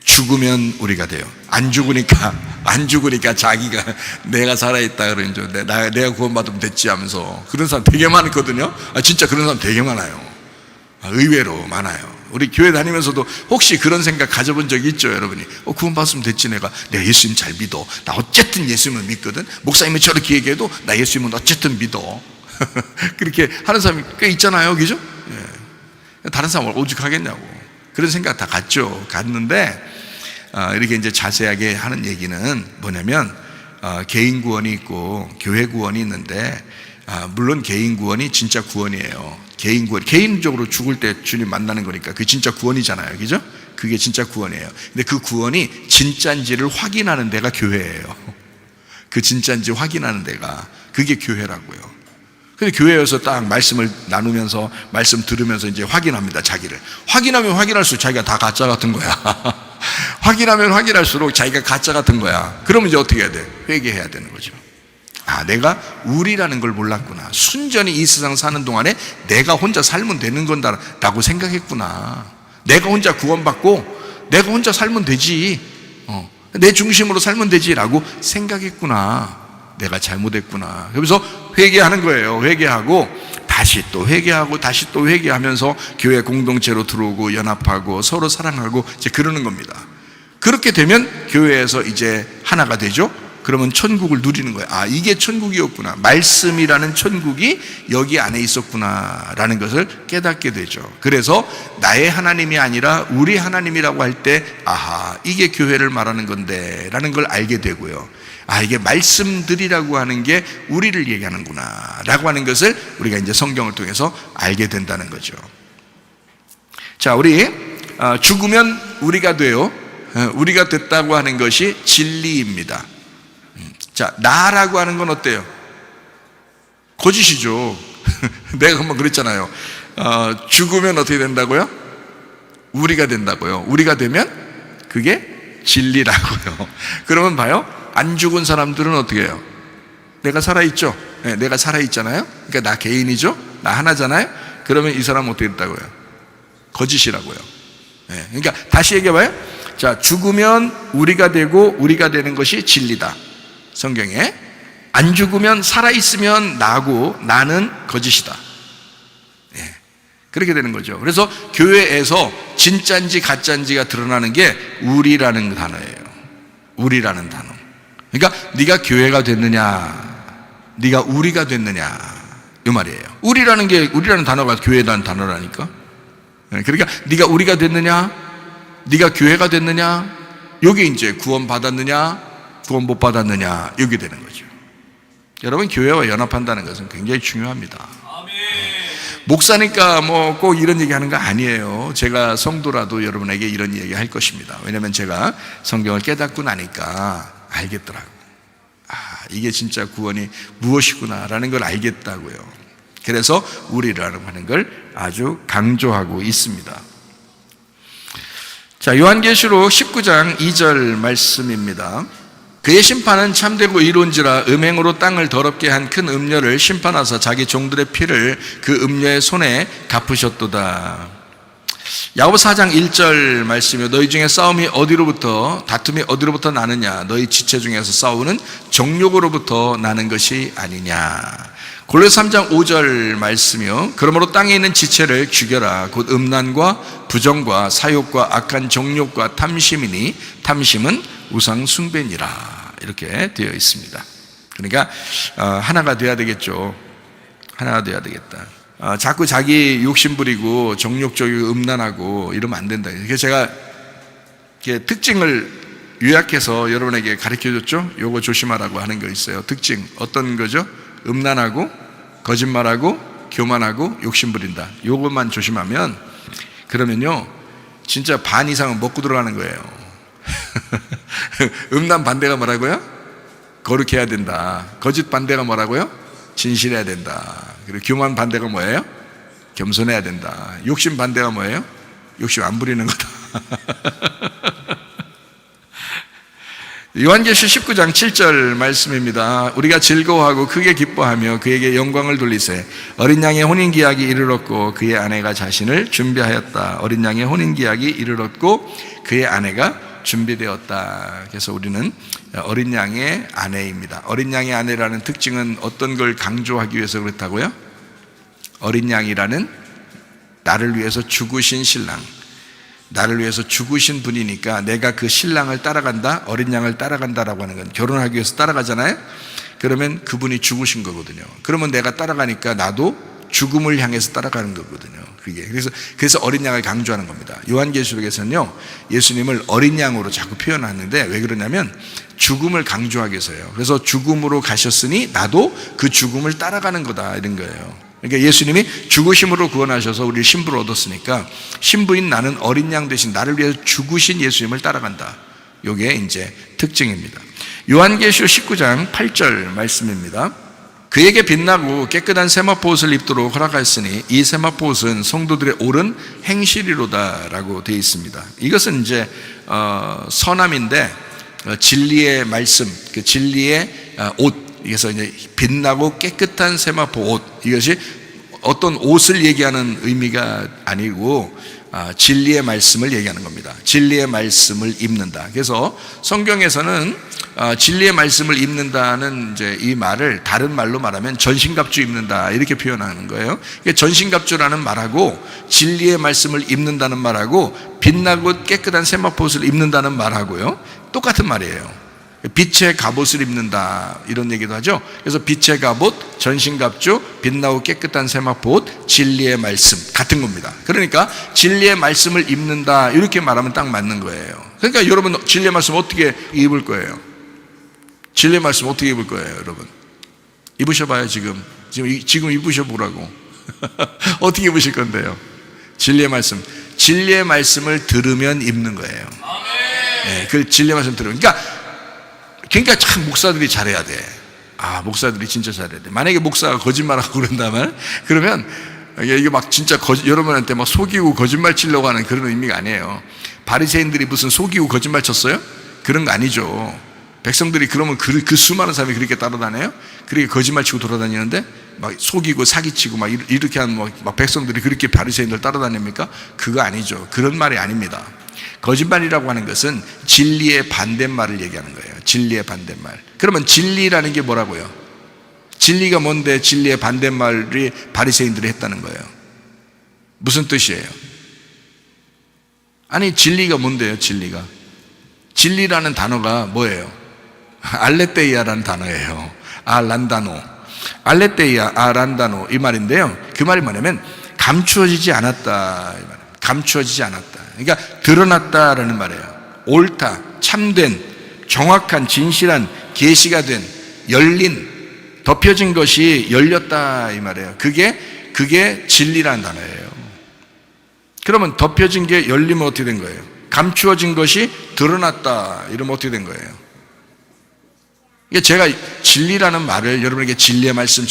죽으면 우리가 돼요. 안 죽으니까 자기가 내가 살아있다 그러죠. 내가 구원받으면 됐지 하면서 그런 사람 되게 많거든요. 진짜 그런 사람 되게 많아요. 의외로 많아요. 우리 교회 다니면서도 혹시 그런 생각 가져본 적이 있죠, 여러분이? 구원받으면 됐지, 내가 예수님 잘 믿어. 나 어쨌든 예수님을 믿거든. 목사님이 저렇게 얘기해도 나 예수님은 어쨌든 믿어. 그렇게 하는 사람이 꽤 있잖아요, 그죠? 다른 사람을 오죽하겠냐고. 그런 생각 다 갔는데, 이렇게 이제 자세하게 하는 얘기는 뭐냐면, 개인 구원이 있고 교회 구원이 있는데, 물론 개인 구원이 진짜 구원이에요. 개인 구원, 개인적으로 죽을 때 주님 만나는 거니까 그게 진짜 구원이잖아요, 그죠? 그게 진짜 구원이에요. 근데 그 구원이 진짜인지를 확인하는 데가 교회예요. 그 진짜인지 확인하는 데가, 그게 교회라고요. 근데 교회에서 딱 말씀을 나누면서 말씀 들으면서 이제 확인합니다, 자기를. 확인하면 확인할수록 자기가 다 가짜 같은 거야. 확인하면 확인할수록 자기가 가짜 같은 거야. 그러면 이제 어떻게 해야 돼? 회개해야 되는 거죠. 내가 우리라는 걸 몰랐구나. 순전히 이 세상 사는 동안에 내가 혼자 살면 되는 건다라고 생각했구나. 내가 혼자 구원받고 내가 혼자 살면 되지, 내 중심으로 살면 되지라고 생각했구나. 내가 잘못했구나. 그래서 회개하는 거예요. 회개하고 다시 또 회개하고 다시 또 회개하면서 교회 공동체로 들어오고 연합하고 서로 사랑하고 이제 그러는 겁니다. 그렇게 되면 교회에서 이제 하나가 되죠. 그러면 천국을 누리는 거예요. 이게 천국이었구나. 말씀이라는 천국이 여기 안에 있었구나 라는 것을 깨닫게 되죠. 그래서 나의 하나님이 아니라 우리 하나님이라고 할 때, 이게 교회를 말하는 건데 라는 걸 알게 되고요. 이게 말씀들이라고 하는 게 우리를 얘기하는구나 라고 하는 것을 우리가 이제 성경을 통해서 알게 된다는 거죠. 자, 우리 죽으면 우리가 돼요. 우리가 됐다고 하는 것이 진리입니다. 자, 나라고 하는 건 어때요? 거짓이죠. 내가 한번 그랬잖아요. 죽으면 어떻게 된다고요? 우리가 된다고요. 우리가 되면 그게 진리라고요. 그러면 봐요, 안 죽은 사람들은 어떻게 해요? 내가 살아있죠? 내가 살아있잖아요. 그러니까 나 개인이죠? 나 하나잖아요. 그러면 이 사람은 어떻게 됐다고요? 거짓이라고요. 그러니까 다시 얘기해봐요. 자, 죽으면 우리가 되고 우리가 되는 것이 진리다. 성경에 안 죽으면 살아있으면 나고 나는 거짓이다. 그렇게 되는 거죠. 그래서 교회에서 진짜인지 가짜인지가 드러나는 게 우리라는 단어예요. 우리라는 단어. 그러니까 네가 교회가 됐느냐, 네가 우리가 됐느냐, 이 말이에요. 우리라는 단어가 교회라는 단어라니까. 그러니까 네가 우리가 됐느냐, 네가 교회가 됐느냐, 여기 이제 구원 받았느냐, 구원 못 받았느냐, 여기 되는 거죠. 여러분, 교회와 연합한다는 것은 굉장히 중요합니다. 목사니까 뭐 꼭 이런 얘기 하는 거 아니에요. 제가 성도라도 여러분에게 이런 얘기 할 것입니다. 왜냐면 제가 성경을 깨닫고 나니까 알겠더라고요. 이게 진짜 구원이 무엇이구나 라는 걸 알겠다고요. 그래서 우리라는 하는 걸 아주 강조하고 있습니다. 자, 요한계시록 19장 2절 말씀입니다. 그의 심판은 참되고 이로운지라 음행으로 땅을 더럽게 한 큰 음녀를 심판하사 자기 종들의 피를 그 음녀의 손에 갚으셨도다. 야고보 4장 1절 말씀이요, 너희 중에 다툼이 어디로부터 나느냐? 너희 지체 중에서 싸우는 정욕으로부터 나는 것이 아니냐? 골로새 3장 5절 말씀이요, 그러므로 땅에 있는 지체를 죽여라. 곧 음란과 부정과 사욕과 악한 정욕과 탐심이니 탐심은 우상 숭배니라. 이렇게 되어 있습니다. 그러니까 하나가 돼야 되겠죠. 하나가 돼야 되겠다. 자꾸 자기 욕심 부리고 정욕적이고 음란하고 이러면 안 된다. 그래서 제가 특징을 요약해서 여러분에게 가르쳐줬죠. 요거 조심하라고 하는 거 있어요. 특징 어떤 거죠? 음란하고 거짓말하고 교만하고 욕심 부린다. 요것만 조심하면, 그러면요 진짜 반 이상은 먹고 들어가는 거예요. 음란 반대가 뭐라고요? 거룩해야 된다. 거짓 반대가 뭐라고요? 진실해야 된다. 그리고 교만 반대가 뭐예요? 겸손해야 된다. 욕심 반대가 뭐예요? 욕심 안 부리는 거다. 요한계시 19장 7절 말씀입니다. 우리가 즐거워하고 크게 기뻐하며 그에게 영광을 돌리세. 어린 양의 혼인기약이 이르렀고 그의 아내가 자신을 준비하였다. 어린 양의 혼인기약이 이르렀고 그의 아내가 준비되었다. 그래서 우리는 어린 양의 아내입니다. 어린 양의 아내라는 특징은 어떤 걸 강조하기 위해서 그렇다고요? 어린 양이라는 나를 위해서 죽으신 신랑, 나를 위해서 죽으신 분이니까 내가 그 신랑을 따라간다, 어린 양을 따라간다라고 하는 건 결혼하기 위해서 따라가잖아요. 그러면 그분이 죽으신 거거든요. 그러면 내가 따라가니까 나도 죽음을 향해서 따라가는 거거든요. 그래서 어린 양을 강조하는 겁니다. 요한계시록에서는요, 예수님을 어린 양으로 자꾸 표현하는데 왜 그러냐면 죽음을 강조하기 위해서예요. 그래서 죽음으로 가셨으니 나도 그 죽음을 따라가는 거다, 이런 거예요. 그러니까 예수님이 죽으심으로 구원하셔서 우리 신부를 얻었으니까 신부인 나는 어린 양 대신 나를 위해서 죽으신 예수님을 따라간다. 이게 이제 특징입니다. 요한계시록 19장 8절 말씀입니다. 그에게 빛나고 깨끗한 세마포 옷을 입도록 허락하였으니 이 세마포 옷은 성도들의 옳은 행실이로다라고 되어 있습니다. 이것은 이제 선함인데 진리의 말씀, 그 진리의 옷, 그래서 이제 빛나고 깨끗한 세마포 옷, 이것이 어떤 옷을 얘기하는 의미가 아니고 진리의 말씀을 얘기하는 겁니다. 진리의 말씀을 입는다. 그래서 성경에서는 진리의 말씀을 입는다는 이제 이 말을 다른 말로 말하면 전신갑주 입는다, 이렇게 표현하는 거예요. 전신갑주라는 말하고 진리의 말씀을 입는다는 말하고 빛나고 깨끗한 세마포 옷을 입는다는 말하고요, 똑같은 말이에요. 빛의 갑옷을 입는다, 이런 얘기도 하죠. 그래서 빛의 갑옷, 전신갑주, 빛나고 깨끗한 세마포 옷, 진리의 말씀, 같은 겁니다. 그러니까 진리의 말씀을 입는다, 이렇게 말하면 딱 맞는 거예요. 그러니까 여러분 진리의 말씀 어떻게 입을 거예요? 진리의 말씀 어떻게 입을 거예요, 여러분? 입으셔봐요. 지금 입으셔보라고. 어떻게 입으실 건데요? 진리의 말씀을 들으면 입는 거예요. 네, 그 진리의 말씀 들으면. 그러니까 참 목사들이 잘해야 돼. 목사들이 진짜 잘해야 돼. 만약에 목사가 거짓말하고 그런다면, 그러면 이게 막 진짜 여러분한테 막 속이고 거짓말 치려고 하는 그런 의미가 아니에요. 바리새인들이 무슨 속이고 거짓말 쳤어요? 그런 거 아니죠. 백성들이 그러면 그 수많은 사람이 그렇게 따라다녀요? 그렇게 거짓말 치고 돌아다니는데 막 속이고 사기치고 막 이렇게 하면 막 백성들이 그렇게 바리새인들 따라다닙니까? 그거 아니죠. 그런 말이 아닙니다. 거짓말이라고 하는 것은 진리의 반대말을 얘기하는 거예요. 진리의 반대말. 그러면 진리라는 게 뭐라고요? 진리가 뭔데 진리의 반대말이 바리새인들이 했다는 거예요? 무슨 뜻이에요? 아니, 진리가 뭔데요? 진리라는 단어가 뭐예요? 알레테이아라는 단어예요. 란다노. 알레테이아, 란다노, 이 말인데요, 그 말이 뭐냐면 감추어지지 않았다, 이 말이에요. 감추어지지 않았다. 그러니까 드러났다라는 말이에요. 옳다, 참된, 정확한, 진실한, 계시가 된, 열린, 덮여진 것이 열렸다, 이 말이에요. 그게 진리라는 단어예요. 그러면 덮여진 게 열리면 어떻게 된 거예요? 감추어진 것이 드러났다, 이러면 어떻게 된 거예요? 제가 진리라는 말을 여러분에게 진리의 말씀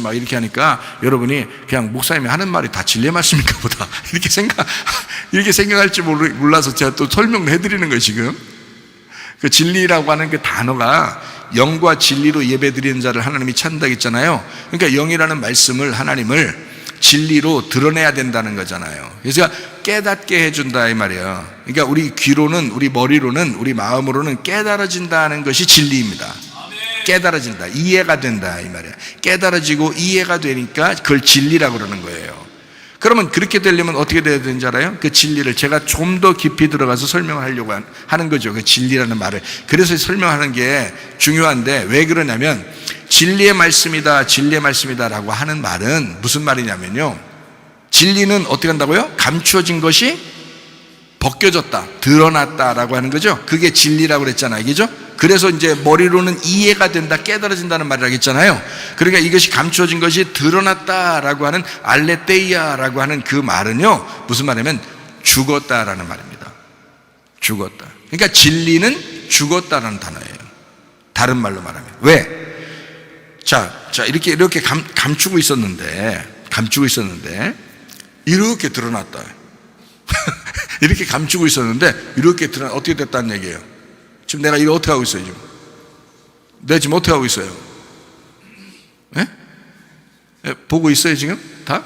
막 이렇게 하니까 여러분이 그냥 목사님이 하는 말이 다 진리의 말씀인가 보다, 이렇게 생각할지 몰라서 제가 또 설명을 해드리는 거예요, 지금. 그 진리라고 하는 그 단어가 영과 진리로 예배드리는 자를 하나님이 찾는다 했잖아요. 그러니까 영이라는 말씀을, 하나님을 진리로 드러내야 된다는 거잖아요. 그래서 깨닫게 해준다 이 말이에요. 그러니까 우리 귀로는, 우리 머리로는, 우리 마음으로는 깨달아진다는 것이 진리입니다. 깨달아진다, 이해가 된다 이 말이에요. 깨달아지고 이해가 되니까 그걸 진리라고 그러는 거예요. 그러면 그렇게 되려면 어떻게 돼야 되는지 알아요? 그 진리를 제가 좀 더 깊이 들어가서 설명하려고 하는 거죠. 그 진리라는 말을. 그래서 설명하는 게 중요한데, 왜 그러냐면 진리의 말씀이다, 진리의 말씀이다 라고 하는 말은 무슨 말이냐면요, 진리는 어떻게 한다고요? 감추어진 것이 벗겨졌다, 드러났다라고 하는 거죠. 그게 진리라고 그랬잖아요. 그죠? 그래서 이제 머리로는 이해가 된다, 깨달아진다는 말을 하겠잖아요. 그러니까 이것이 감추어진 것이 드러났다라고 하는 알레테이아라고 하는 그 말은요, 무슨 말이냐면 죽었다라는 말입니다. 죽었다. 그러니까 진리는 죽었다라는 단어예요. 다른 말로 말하면. 왜? 자, 이렇게 감추고 있었는데 이렇게 드러났다. 이렇게 감추고 있었는데 이렇게 드러나, 어떻게 됐다는 얘기예요? 지금 내가 이거 어떻게 하고 있어요? 내가 지금 어떻게 하고 있어요? 예? 보고 있어요 지금? 다?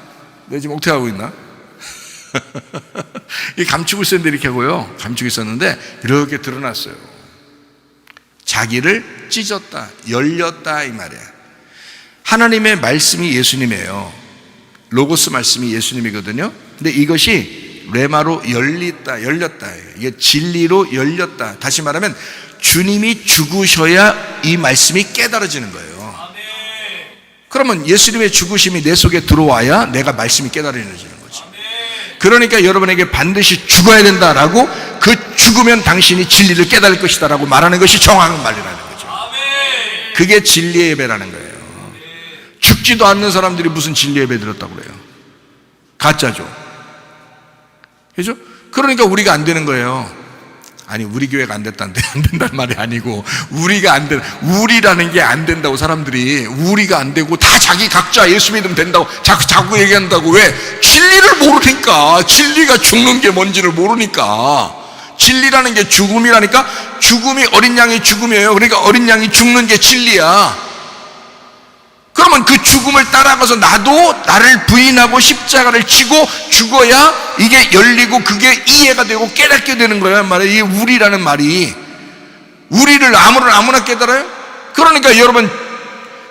내가 지금 어떻게 하고 있나? 이 감추고 있었는데 이렇게 하고요, 감추고 있었는데 이렇게 드러났어요. 자기를 찢었다, 열렸다 이 말이야. 하나님의 말씀이 예수님이에요. 로고스 말씀이 예수님이거든요. 근데 이것이 레마로 열렸다. 이게 진리로 열렸다. 다시 말하면 주님이 죽으셔야 이 말씀이 깨달아지는 거예요. 그러면 예수님의 죽으심이 내 속에 들어와야 내가 말씀이 깨달아지는 거지. 그러니까 여러분에게 반드시 죽어야 된다라고, 그 죽으면 당신이 진리를 깨달을 것이다 라고 말하는 것이 정확한 말이라는 거죠. 그게 진리의 예배라는 거예요. 죽지도 않는 사람들이 무슨 진리 예배 드렸다고 그래요? 가짜죠. 그죠? 그러니까 우리가 안 되는 거예요. 아니, 우리 교회가 안 된다는 말이 아니고, 우리라는 게 안 된다고 사람들이, 우리가 안 되고 다 자기 각자 예수 믿으면 된다고 자꾸 얘기한다고. 왜? 진리를 모르니까. 진리가 죽는 게 뭔지를 모르니까. 진리라는 게 죽음이라니까. 죽음이, 어린 양의 죽음이에요. 그러니까 어린 양이 죽는 게 진리야. 그러면 그 죽음을 따라가서 나도 나를 부인하고 십자가를 치고 죽어야 이게 열리고 그게 이해가 되고 깨닫게 되는 거야 말이에요. 이 우리라는 말이. 우리를 아무나 깨달아요? 그러니까 여러분,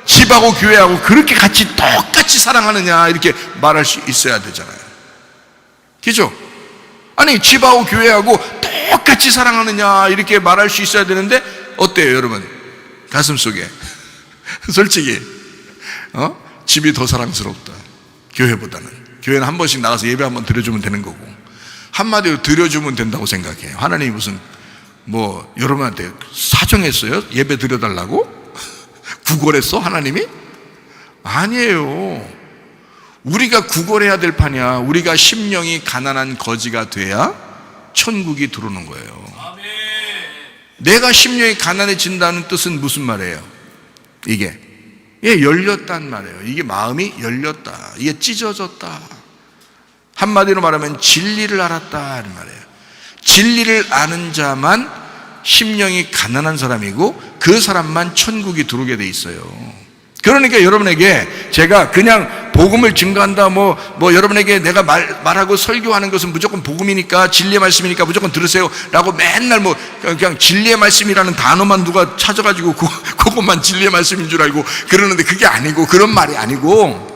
집하고 교회하고 그렇게 같이 똑같이 사랑하느냐 이렇게 말할 수 있어야 되잖아요. 그죠? 아니, 집하고 교회하고 똑같이 사랑하느냐 이렇게 말할 수 있어야 되는데, 어때요 여러분? 가슴속에 솔직히 집이 더 사랑스럽다, 교회보다는. 교회는 한 번씩 나가서 예배 한번 드려주면 되는 거고, 한마디로 드려주면 된다고 생각해요. 하나님이 무슨 여러분한테 사정했어요? 예배 드려달라고? 구걸했어 하나님이? 아니에요. 우리가 구걸해야 될 판이야. 우리가 심령이 가난한 거지가 돼야 천국이 들어오는 거예요. 내가 심령이 가난해진다는 뜻은 무슨 말이에요? 이게 열렸단 말이에요. 이게 마음이 열렸다, 이게 찢어졌다. 한마디로 말하면 진리를 알았다 이 말이에요. 진리를 아는 자만 심령이 가난한 사람이고, 그 사람만 천국이 들어오게 돼 있어요. 그러니까 여러분에게 제가 그냥 복음을 증거한다, 여러분에게 내가 말하고 설교하는 것은 무조건 복음이니까, 진리의 말씀이니까 무조건 들으세요 라고 맨날 그냥 진리의 말씀이라는 단어만 누가 찾아가지고 그것만 진리의 말씀인 줄 알고 그러는데, 그게 아니고, 그런 말이 아니고,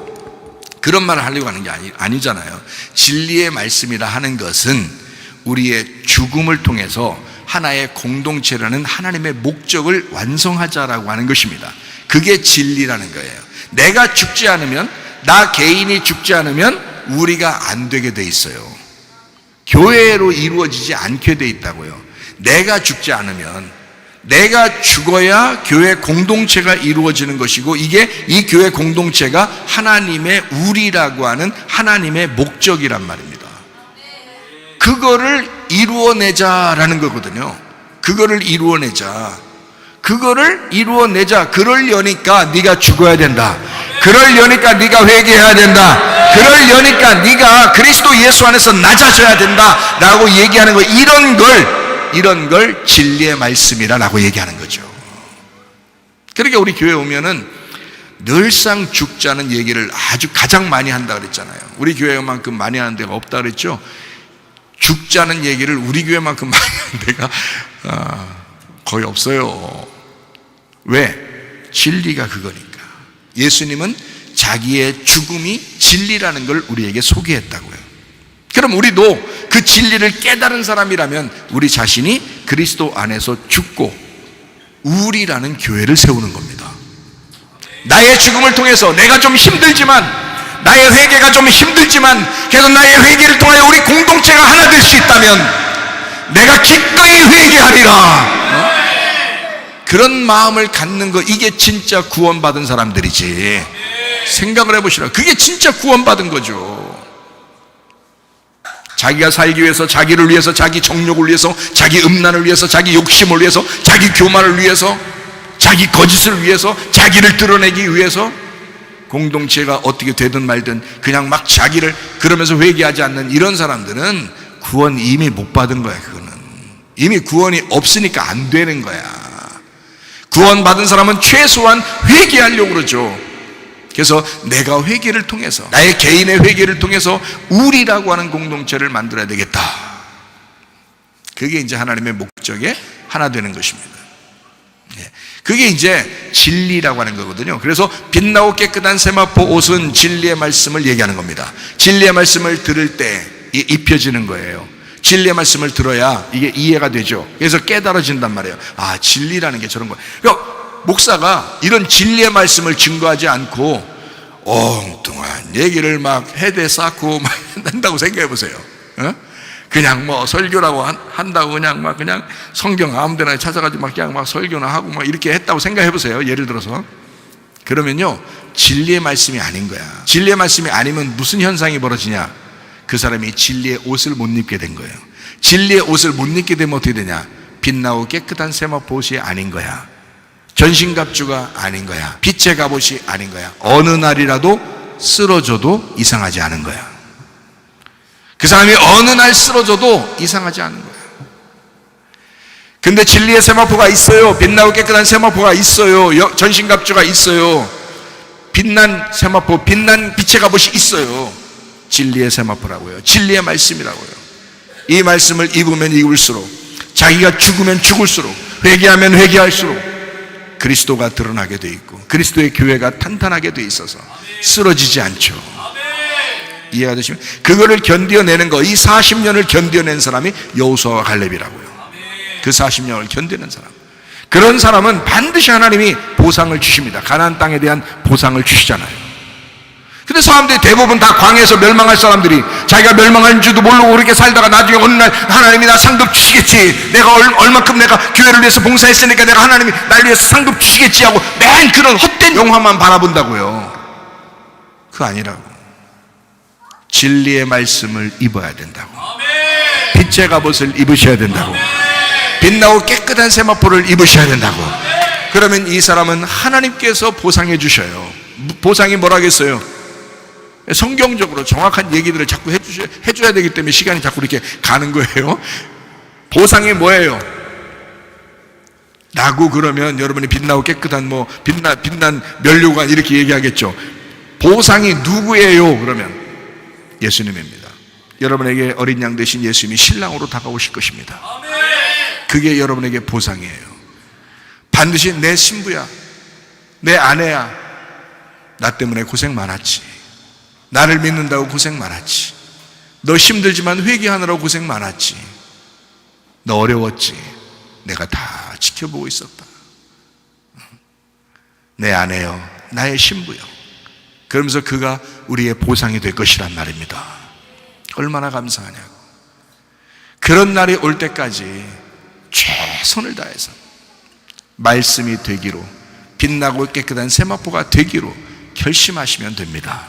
그런 말을 하려고 하는 게 아니잖아요. 진리의 말씀이라 하는 것은 우리의 죽음을 통해서 하나의 공동체라는 하나님의 목적을 완성하자라고 하는 것입니다. 그게 진리라는 거예요. 내가 죽지 않으면, 나 개인이 죽지 않으면 우리가 안 되게 돼 있어요. 교회로 이루어지지 않게 돼 있다고요. 내가 죽지 않으면, 내가 죽어야 교회 공동체가 이루어지는 것이고, 이게 이 교회 공동체가 하나님의 우리라고 하는 하나님의 목적이란 말입니다. 그거를 이루어내자라는 거거든요. 그거를 이루어내자. 그러려니까 네가 죽어야 된다. 그러려니까 네가 회개해야 된다. 그러려니까 네가 그리스도 예수 안에서 낮아져야 된다 라고 얘기하는 거, 이런 걸 진리의 말씀이라고 얘기하는 거죠. 그러니까 우리 교회 오면은 늘상 죽자는 얘기를 아주 가장 많이 한다 그랬잖아요. 우리 교회만큼 많이 하는 데가 없다 그랬죠. 죽자는 얘기를 우리 교회만큼 많이 하는 데가 거의 없어요. 왜? 진리가 그거니까. 예수님은 자기의 죽음이 진리라는 걸 우리에게 소개했다고요. 그럼 우리도 그 진리를 깨달은 사람이라면 우리 자신이 그리스도 안에서 죽고 우리라는 교회를 세우는 겁니다. 나의 죽음을 통해서 내가 좀 힘들지만, 나의 회개가 좀 힘들지만, 그래도 나의 회개를 통하여 우리 공동체가 하나 될 수 있다면 내가 기꺼이 회개하리라. 그런 마음을 갖는 거, 이게 진짜 구원받은 사람들이지. 생각을 해보시라. 그게 진짜 구원받은 거죠. 자기가 살기 위해서, 자기를 위해서, 자기 정욕을 위해서, 자기 음란을 위해서, 자기 욕심을 위해서, 자기 교만을 위해서, 자기 거짓을 위해서, 자기를 드러내기 위해서 공동체가 어떻게 되든 말든 그냥 막 자기를 그러면서 회개하지 않는 이런 사람들은 구원 이미 못 받은 거야. 그거는 이미 구원이 없으니까 안 되는 거야. 구원 받은 사람은 최소한 회개하려고 그러죠. 그래서 내가 회개를 통해서, 나의 개인의 회개를 통해서 우리라고 하는 공동체를 만들어야 되겠다. 그게 이제 하나님의 목적에 하나 되는 것입니다. 그게 이제 진리라고 하는 거거든요. 그래서 빛나고 깨끗한 세마포 옷은 진리의 말씀을 얘기하는 겁니다. 진리의 말씀을 들을 때 입혀지는 거예요. 진리의 말씀을 들어야 이게 이해가 되죠. 그래서 깨달아진단 말이에요. 아, 진리라는 게 저런 거예요. 그러니까 목사가 이런 진리의 말씀을 증거하지 않고 엉뚱한 얘기를 막 헤대 쌓고 막 한다고 생각해 보세요. 그냥 뭐 설교라고 한다고 그냥 성경 아무데나 찾아가지고 막 그냥 막 설교나 하고 막 이렇게 했다고 생각해 보세요. 예를 들어서. 그러면요, 진리의 말씀이 아닌 거야. 진리의 말씀이 아니면 무슨 현상이 벌어지냐? 그 사람이 진리의 옷을 못 입게 된 거예요. 진리의 옷을 못 입게 되면 어떻게 되냐? 빛나고 깨끗한 세마포 옷이 아닌 거야. 전신갑주가 아닌 거야. 빛의 갑옷이 아닌 거야. 어느 날이라도 쓰러져도 이상하지 않은 거야. 그 사람이 어느 날 쓰러져도 이상하지 않은 거예요. 근데 진리의 세마포가 있어요. 빛나고 깨끗한 세마포가 있어요. 전신갑주가 있어요. 빛난 세마포, 빛난 빛의 갑옷이 있어요. 진리의 세마포라고요. 진리의 말씀이라고요. 이 말씀을 입으면 입을수록, 자기가 죽으면 죽을수록, 회개하면 회개할수록 그리스도가 드러나게 돼 있고 그리스도의 교회가 탄탄하게 돼 있어서 쓰러지지 않죠. 이해가 되시면, 그거를 견뎌내는 거, 이 40년을 견뎌낸 사람이 여호수아와 갈렙이라고요. 그 40년을 견디는 사람, 그런 사람은 반드시 하나님이 보상을 주십니다. 가나안 땅에 대한 보상을 주시잖아요. 근데 사람들이 대부분 다 광야에서 멸망할 사람들이 자기가 멸망하는 줄도 모르고 그렇게 살다가 나중에 어느 날 하나님이 나 상급 주시겠지, 내가 얼마큼 내가 교회를 위해서 봉사했으니까 내가 하나님이 날 위해서 상급 주시겠지 하고 맨 그런 헛된 영화만 바라본다고요. 그거 아니라고. 진리의 말씀을 입어야 된다고. 빛의 갑옷을 입으셔야 된다고. 빛나고 깨끗한 세마포를 입으셔야 된다고. 그러면 이 사람은 하나님께서 보상해 주셔요. 보상이 뭐라겠어요? 성경적으로 정확한 얘기들을 자꾸 해줘야 되기 때문에 시간이 자꾸 이렇게 가는 거예요. 보상이 뭐예요? 라고 그러면 여러분이 빛나고 깨끗한 빛난 면류관 이렇게 얘기하겠죠. 보상이 누구예요? 그러면 예수님입니다. 여러분에게 어린 양 되신 예수님이 신랑으로 다가오실 것입니다. 그게 여러분에게 보상이에요. 반드시 내 신부야, 내 아내야, 나 때문에 고생 많았지, 나를 믿는다고 고생 많았지, 너 힘들지만 회개하느라고 고생 많았지, 너 어려웠지, 내가 다 지켜보고 있었다, 내 아내요, 나의 신부요. 그러면서 그가 우리의 보상이 될 것이란 말입니다. 얼마나 감사하냐고. 그런 날이 올 때까지 최선을 다해서 말씀이 되기로, 빛나고 깨끗한 세마포가 되기로 결심하시면 됩니다.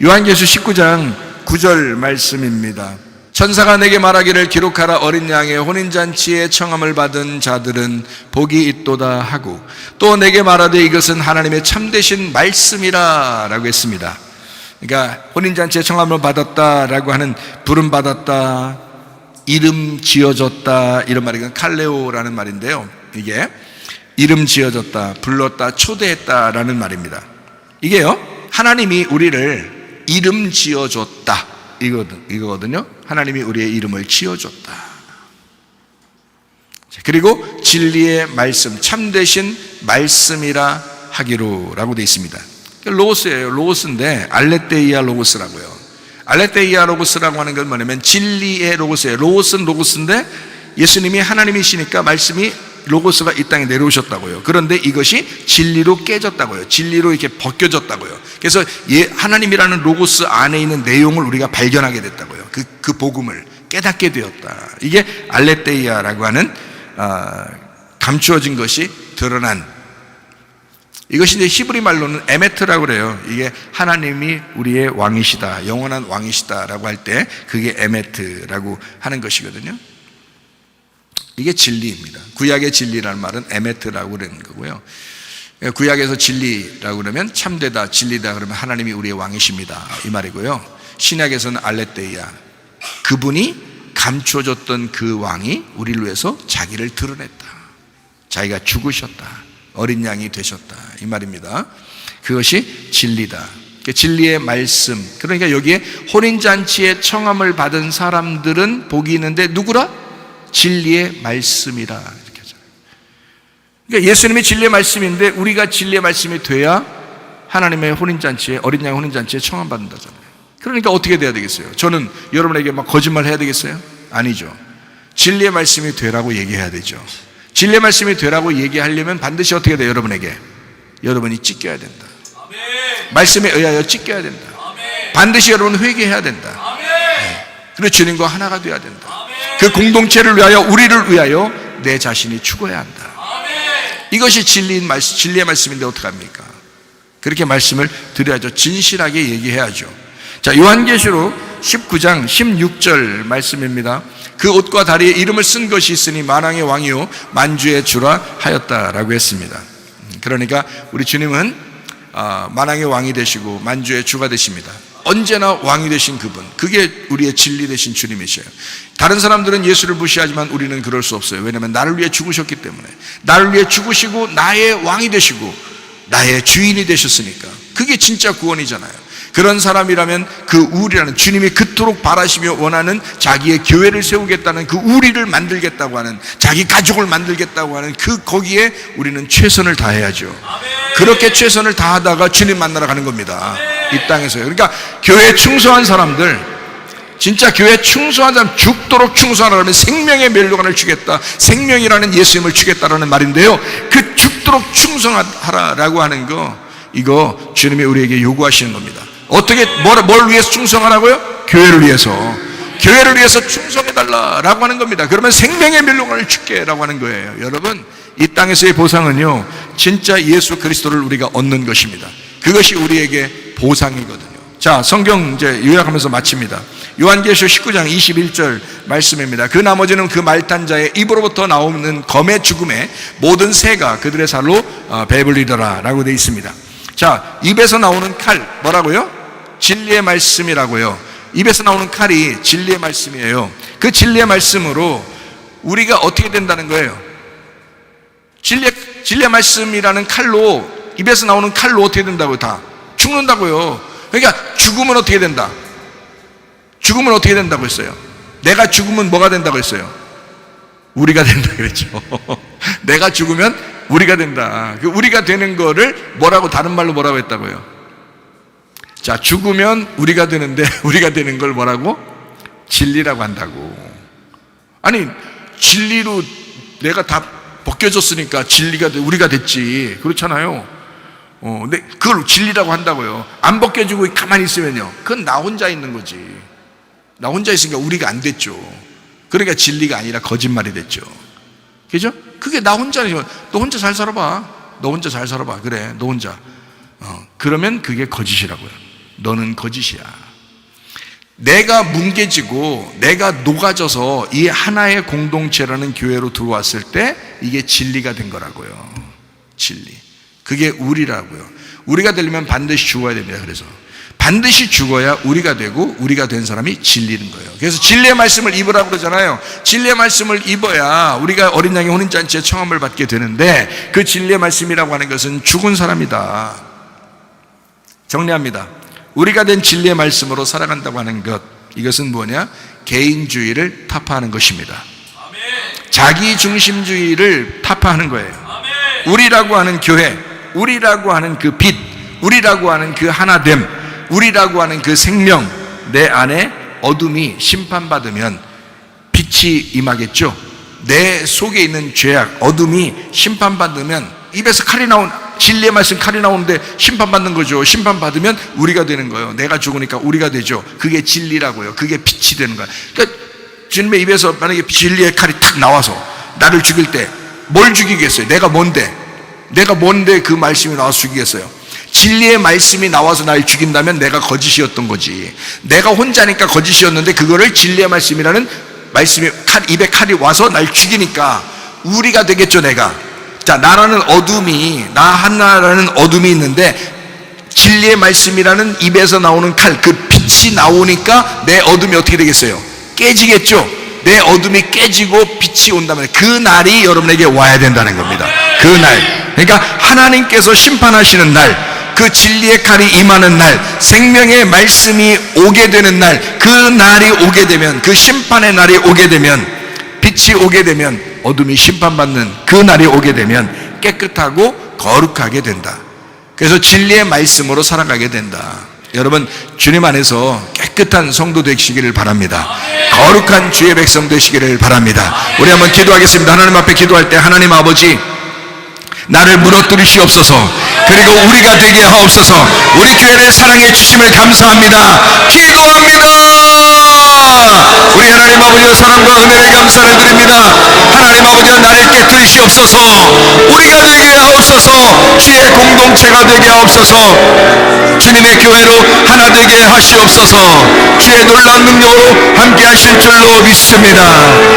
요한계시록 19장 9절 말씀입니다. 천사가 내게 말하기를 기록하라. 어린 양의 혼인잔치에 청함을 받은 자들은 복이 있도다 하고, 또 내게 말하되 이것은 하나님의 참되신 말씀이라 라고 했습니다. 그러니까 혼인잔치에 청함을 받았다라고 하는, 부름 받았다, 이름 지어졌다, 이런 말이 칼레오라는 말인데요. 이게 이름 지어줬다, 불렀다, 초대했다라는 말입니다. 이게요, 하나님이 우리를 이름 지어줬다 이거거든요. 하나님이 우리의 이름을 지어줬다. 그리고 진리의 말씀, 참되신 말씀이라 하기로라고 되어 있습니다. 로고스예요. 로고스인데 알레테이아 로고스라고요. 알레테이아 로고스라고 하는 건 뭐냐면 진리의 로고스예요. 로고스는 로고스인데 예수님이 하나님이시니까 말씀이 로고스가 이 땅에 내려오셨다고요. 그런데 이것이 진리로 깨졌다고요. 진리로 이렇게 벗겨졌다고요. 그래서 하나님이라는 로고스 안에 있는 내용을 우리가 발견하게 됐다고요. 그 복음을 깨닫게 되었다. 이게 알레테이아라고 하는 감추어진 것이 드러난, 이것이 이제 히브리 말로는 에메트라고 그래요. 이게 하나님이 우리의 왕이시다, 영원한 왕이시다라고 할 때 그게 에메트라고 하는 것이거든요. 이게 진리입니다. 구약의 진리라는 말은 에메트라고 그러는 거고요. 구약에서 진리라고 그러면 참되다, 진리다 그러면 하나님이 우리의 왕이십니다 이 말이고요. 신약에서는 알레테이아, 그분이 감춰졌던 그 왕이 우리를 위해서 자기를 드러냈다, 자기가 죽으셨다, 어린 양이 되셨다 이 말입니다. 그것이 진리다. 진리의 말씀. 그러니까 여기에 혼인잔치에 청함을 받은 사람들은 복이 있는데 누구라? 진리의 말씀이라 이렇게 하잖아요. 그러니까 예수님이 진리의 말씀인데 우리가 진리의 말씀이 돼야 하나님의 혼인잔치에, 어린 양 혼인잔치에 청함받는다잖아요. 그러니까 어떻게 돼야 되겠어요? 저는 여러분에게 막 거짓말 해야 되겠어요? 아니죠. 진리의 말씀이 되라고 얘기해야 되죠. 진리의 말씀이 되라고 얘기하려면 반드시 어떻게 돼요? 여러분이 찢겨야 된다. 말씀에 의하여 찢겨야 된다. 반드시 여러분 회개해야 된다. 그리고 주님과 하나가 되어야 된다. 그 공동체를 위하여, 우리를 위하여 내 자신이 죽어야 한다. 이것이 진리의 말씀인데 어떡합니까? 그렇게 말씀을 드려야죠. 진실하게 얘기해야죠. 자, 요한계시록 19장 16절 말씀입니다. 그 옷과 다리에 이름을 쓴 것이 있으니 만왕의 왕이요 만주의 주라 하였다라고 했습니다. 그러니까 우리 주님은 만왕의 왕이 되시고 만주의 주가 되십니다. 언제나 왕이 되신 그분, 그게 우리의 진리 되신 주님이셔요. 다른 사람들은 예수를 무시하지만 우리는 그럴 수 없어요. 왜냐하면 나를 위해 죽으셨기 때문에. 나를 위해 죽으시고 나의 왕이 되시고 나의 주인이 되셨으니까. 그게 진짜 구원이잖아요. 그런 사람이라면 그 우리라는, 주님이 그토록 바라시며 원하는 자기의 교회를 세우겠다는 그 우리를 만들겠다고 하는, 자기 가족을 만들겠다고 하는 거기에 우리는 최선을 다해야죠. 그렇게 최선을 다하다가 주님 만나러 가는 겁니다. 이 땅에서요. 그러니까 교회에 충성한 사람들, 진짜 교회에 충성한 사람, 죽도록 충성하라면 생명의 멸류관을 주겠다, 생명이라는 예수님을 주겠다라는 말인데요, 그 죽도록 충성하라라고 하는 거, 이거 주님이 우리에게 요구하시는 겁니다. 어떻게, 뭘 위해서 충성하라고요? 교회를 위해서 충성해달라라고 하는 겁니다. 그러면 생명의 멸류관을 줄게라고 하는 거예요. 여러분, 이 땅에서의 보상은요, 진짜 예수 그리스도를 우리가 얻는 것입니다. 그것이 우리에게 보상이거든요. 자, 성경 이제 요약하면서 마칩니다. 요한계시록 19장 21절 말씀입니다. 그 나머지는 그 말탄 자의 입으로부터 나오는 검의 죽음에 모든 새가 그들의 살로 배불리더라 라고 되어 있습니다. 자, 입에서 나오는 칼, 뭐라고요? 진리의 말씀이라고요. 입에서 나오는 칼이 진리의 말씀이에요. 그 진리의 말씀으로 우리가 어떻게 된다는 거예요? 진리의 말씀이라는 칼로, 입에서 나오는 칼로 어떻게 된다고요? 다 죽는다고요. 그러니까 죽으면 어떻게 된다? 죽으면 어떻게 된다고 했어요? 내가 죽으면 뭐가 된다고 했어요? 우리가 된다 그랬죠. 내가 죽으면 우리가 된다. 그 우리가 되는 거를 뭐라고, 다른 말로 뭐라고 했다고요? 자, 죽으면 우리가 되는데 우리가 되는 걸 뭐라고? 진리라고 한다고. 아니, 진리로 내가 다 벗겨졌으니까 진리가 우리가 됐지. 그렇잖아요. 근데 그걸 진리라고 한다고요. 안 벗겨지고 가만히 있으면요, 그건 나 혼자 있는 거지. 나 혼자 있으니까 우리가 안 됐죠. 그러니까 진리가 아니라 거짓말이 됐죠. 그죠? 그게 나 혼자니까. 너 혼자 잘 살아봐. 너 혼자 잘 살아봐. 그래, 너 혼자. 그러면 그게 거짓이라고요. 너는 거짓이야. 내가 뭉개지고 내가 녹아져서 이 하나의 공동체라는 교회로 들어왔을 때 이게 진리가 된 거라고요. 진리. 그게 우리라고요. 우리가 되려면 반드시 죽어야 됩니다. 그래서 반드시 죽어야 우리가 되고 우리가 된 사람이 진리는 거예요. 그래서 진리의 말씀을 입으라고 그러잖아요. 진리의 말씀을 입어야 우리가 어린 양의 혼인잔치에 청함을 받게 되는데, 그 진리의 말씀이라고 하는 것은 죽은 사람이다. 정리합니다. 우리가 된 진리의 말씀으로 살아간다고 하는 것, 이것은 뭐냐? 개인주의를 타파하는 것입니다. 자기중심주의를 타파하는 거예요. 우리라고 하는 교회, 우리라고 하는 그 빛, 우리라고 하는 그 하나됨, 우리라고 하는 그 생명, 내 안에 어둠이 심판받으면 빛이 임하겠죠. 내 속에 있는 죄악, 어둠이 심판받으면, 입에서 칼이 나온, 진리의 말씀 칼이 나오는데 심판받는 거죠. 심판받으면 우리가 되는 거예요. 내가 죽으니까 우리가 되죠. 그게 진리라고요. 그게 빛이 되는 거예요. 그러니까 주님의 입에서 만약에 진리의 칼이 탁 나와서 나를 죽일 때 뭘 죽이겠어요? 내가 뭔데 그 말씀이 나와서 죽이겠어요? 진리의 말씀이 나와서 날 죽인다면 내가 거짓이었던 거지. 내가 혼자니까 거짓이었는데, 그거를 진리의 말씀이라는 말씀이 입에 칼이 와서 날 죽이니까 우리가 되겠죠. 내가. 자, 나라는 어둠이, 나 하나라는 어둠이 있는데, 진리의 말씀이라는 입에서 나오는 칼, 그 빛이 나오니까 내 어둠이 어떻게 되겠어요? 깨지겠죠. 내 어둠이 깨지고 빛이 온다면 그 날이 여러분에게 와야 된다는 겁니다. 그 날, 그러니까 하나님께서 심판하시는 날, 그 진리의 칼이 임하는 날, 생명의 말씀이 오게 되는 날, 그 날이 오게 되면, 그 심판의 날이 오게 되면, 빛이 오게 되면, 어둠이 심판받는 그 날이 오게 되면 깨끗하고 거룩하게 된다. 그래서 진리의 말씀으로 살아가게 된다. 여러분, 주님 안에서 깨끗한 성도 되시기를 바랍니다. 거룩한 주의 백성 되시기를 바랍니다. 우리 한번 기도하겠습니다. 하나님 앞에 기도할 때, 하나님 아버지, 나를 무너뜨리시옵소서. 그리고 우리가 되게 하옵소서. 우리 교회를 사랑해 주심을 감사합니다. 기도합니다. 우리 하나님 아버지의 사랑과 은혜를 감사를 드립니다. 하나님 아버지와 나를 깨뜨리시옵소서. 우리가 되게 하옵소서. 주의 공동체가 되게 하옵소서. 주님의 교회로 하나 되게 하시옵소서. 주의 놀라운 능력으로 함께 하실 줄로 믿습니다.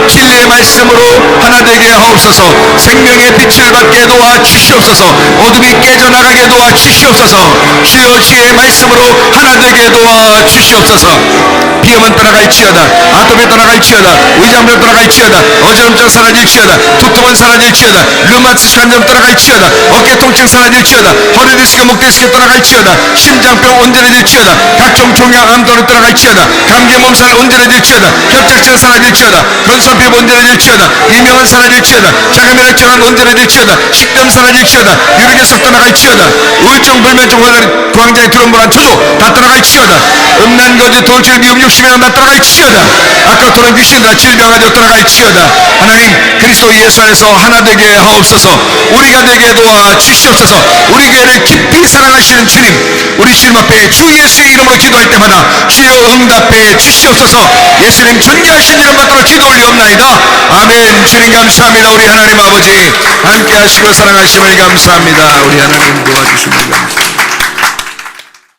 진리의 말씀으로 하나 되게 하옵소서. 생명의 빛을 받게 도와주시옵소서. 어둠이 깨져나가게 도와주시옵소서. 주여, 주의 말씀으로 하나 되게 도와주시옵소서. 비염은 떠나갈지어다. 아토피 떠나갈지어다. 위장병 떠나갈지어다. 어지럼증 사라질지어다. 두통은 사라질지어다. 류마티스 관절 떠나갈지어다. 어깨 통증 사라질지어다. 허리 디스크, 목 디스크 떠나갈지어다. 심장병 온전해질지어다. 각종 종양 암도는 떠나갈지어다. 감기 몸살 온전해질지어다. 협착증 사라질지어다. 건선피부 온전해질지어다. 이명은 사라질지어다. 자가면역 질환 온전해질지어다. 식병 사라질지어다. 유리개석 떠나갈지어다. 우울증, 불면증, 고황장애, 두런불안, 초조 다 떠나갈지어다. 음란, 거짓, 돌출, 미움, 욕심이나 다 떠나갈지어다. 아까 도는 귀신들아, 질병하여 떠나갈지어다. 하나님, 그리스도 예수 안에서 하나 되게 하옵소서. 우리가 되게 도와주시옵소서. 우리 교회를 깊이 사랑하시는 주님, 우리 주님 앞에 주 예수의 이름으로 기도할 때마다 주여 응답해 주시옵소서. 예수님 존귀하신 이름 받들어 기도 올리옵나이다. 아멘. 주님 감사합니다. 우리 하나님 아버지 함께 하시고 사랑하심을 감사합니다. 우리 하나님 도와주시옵소서.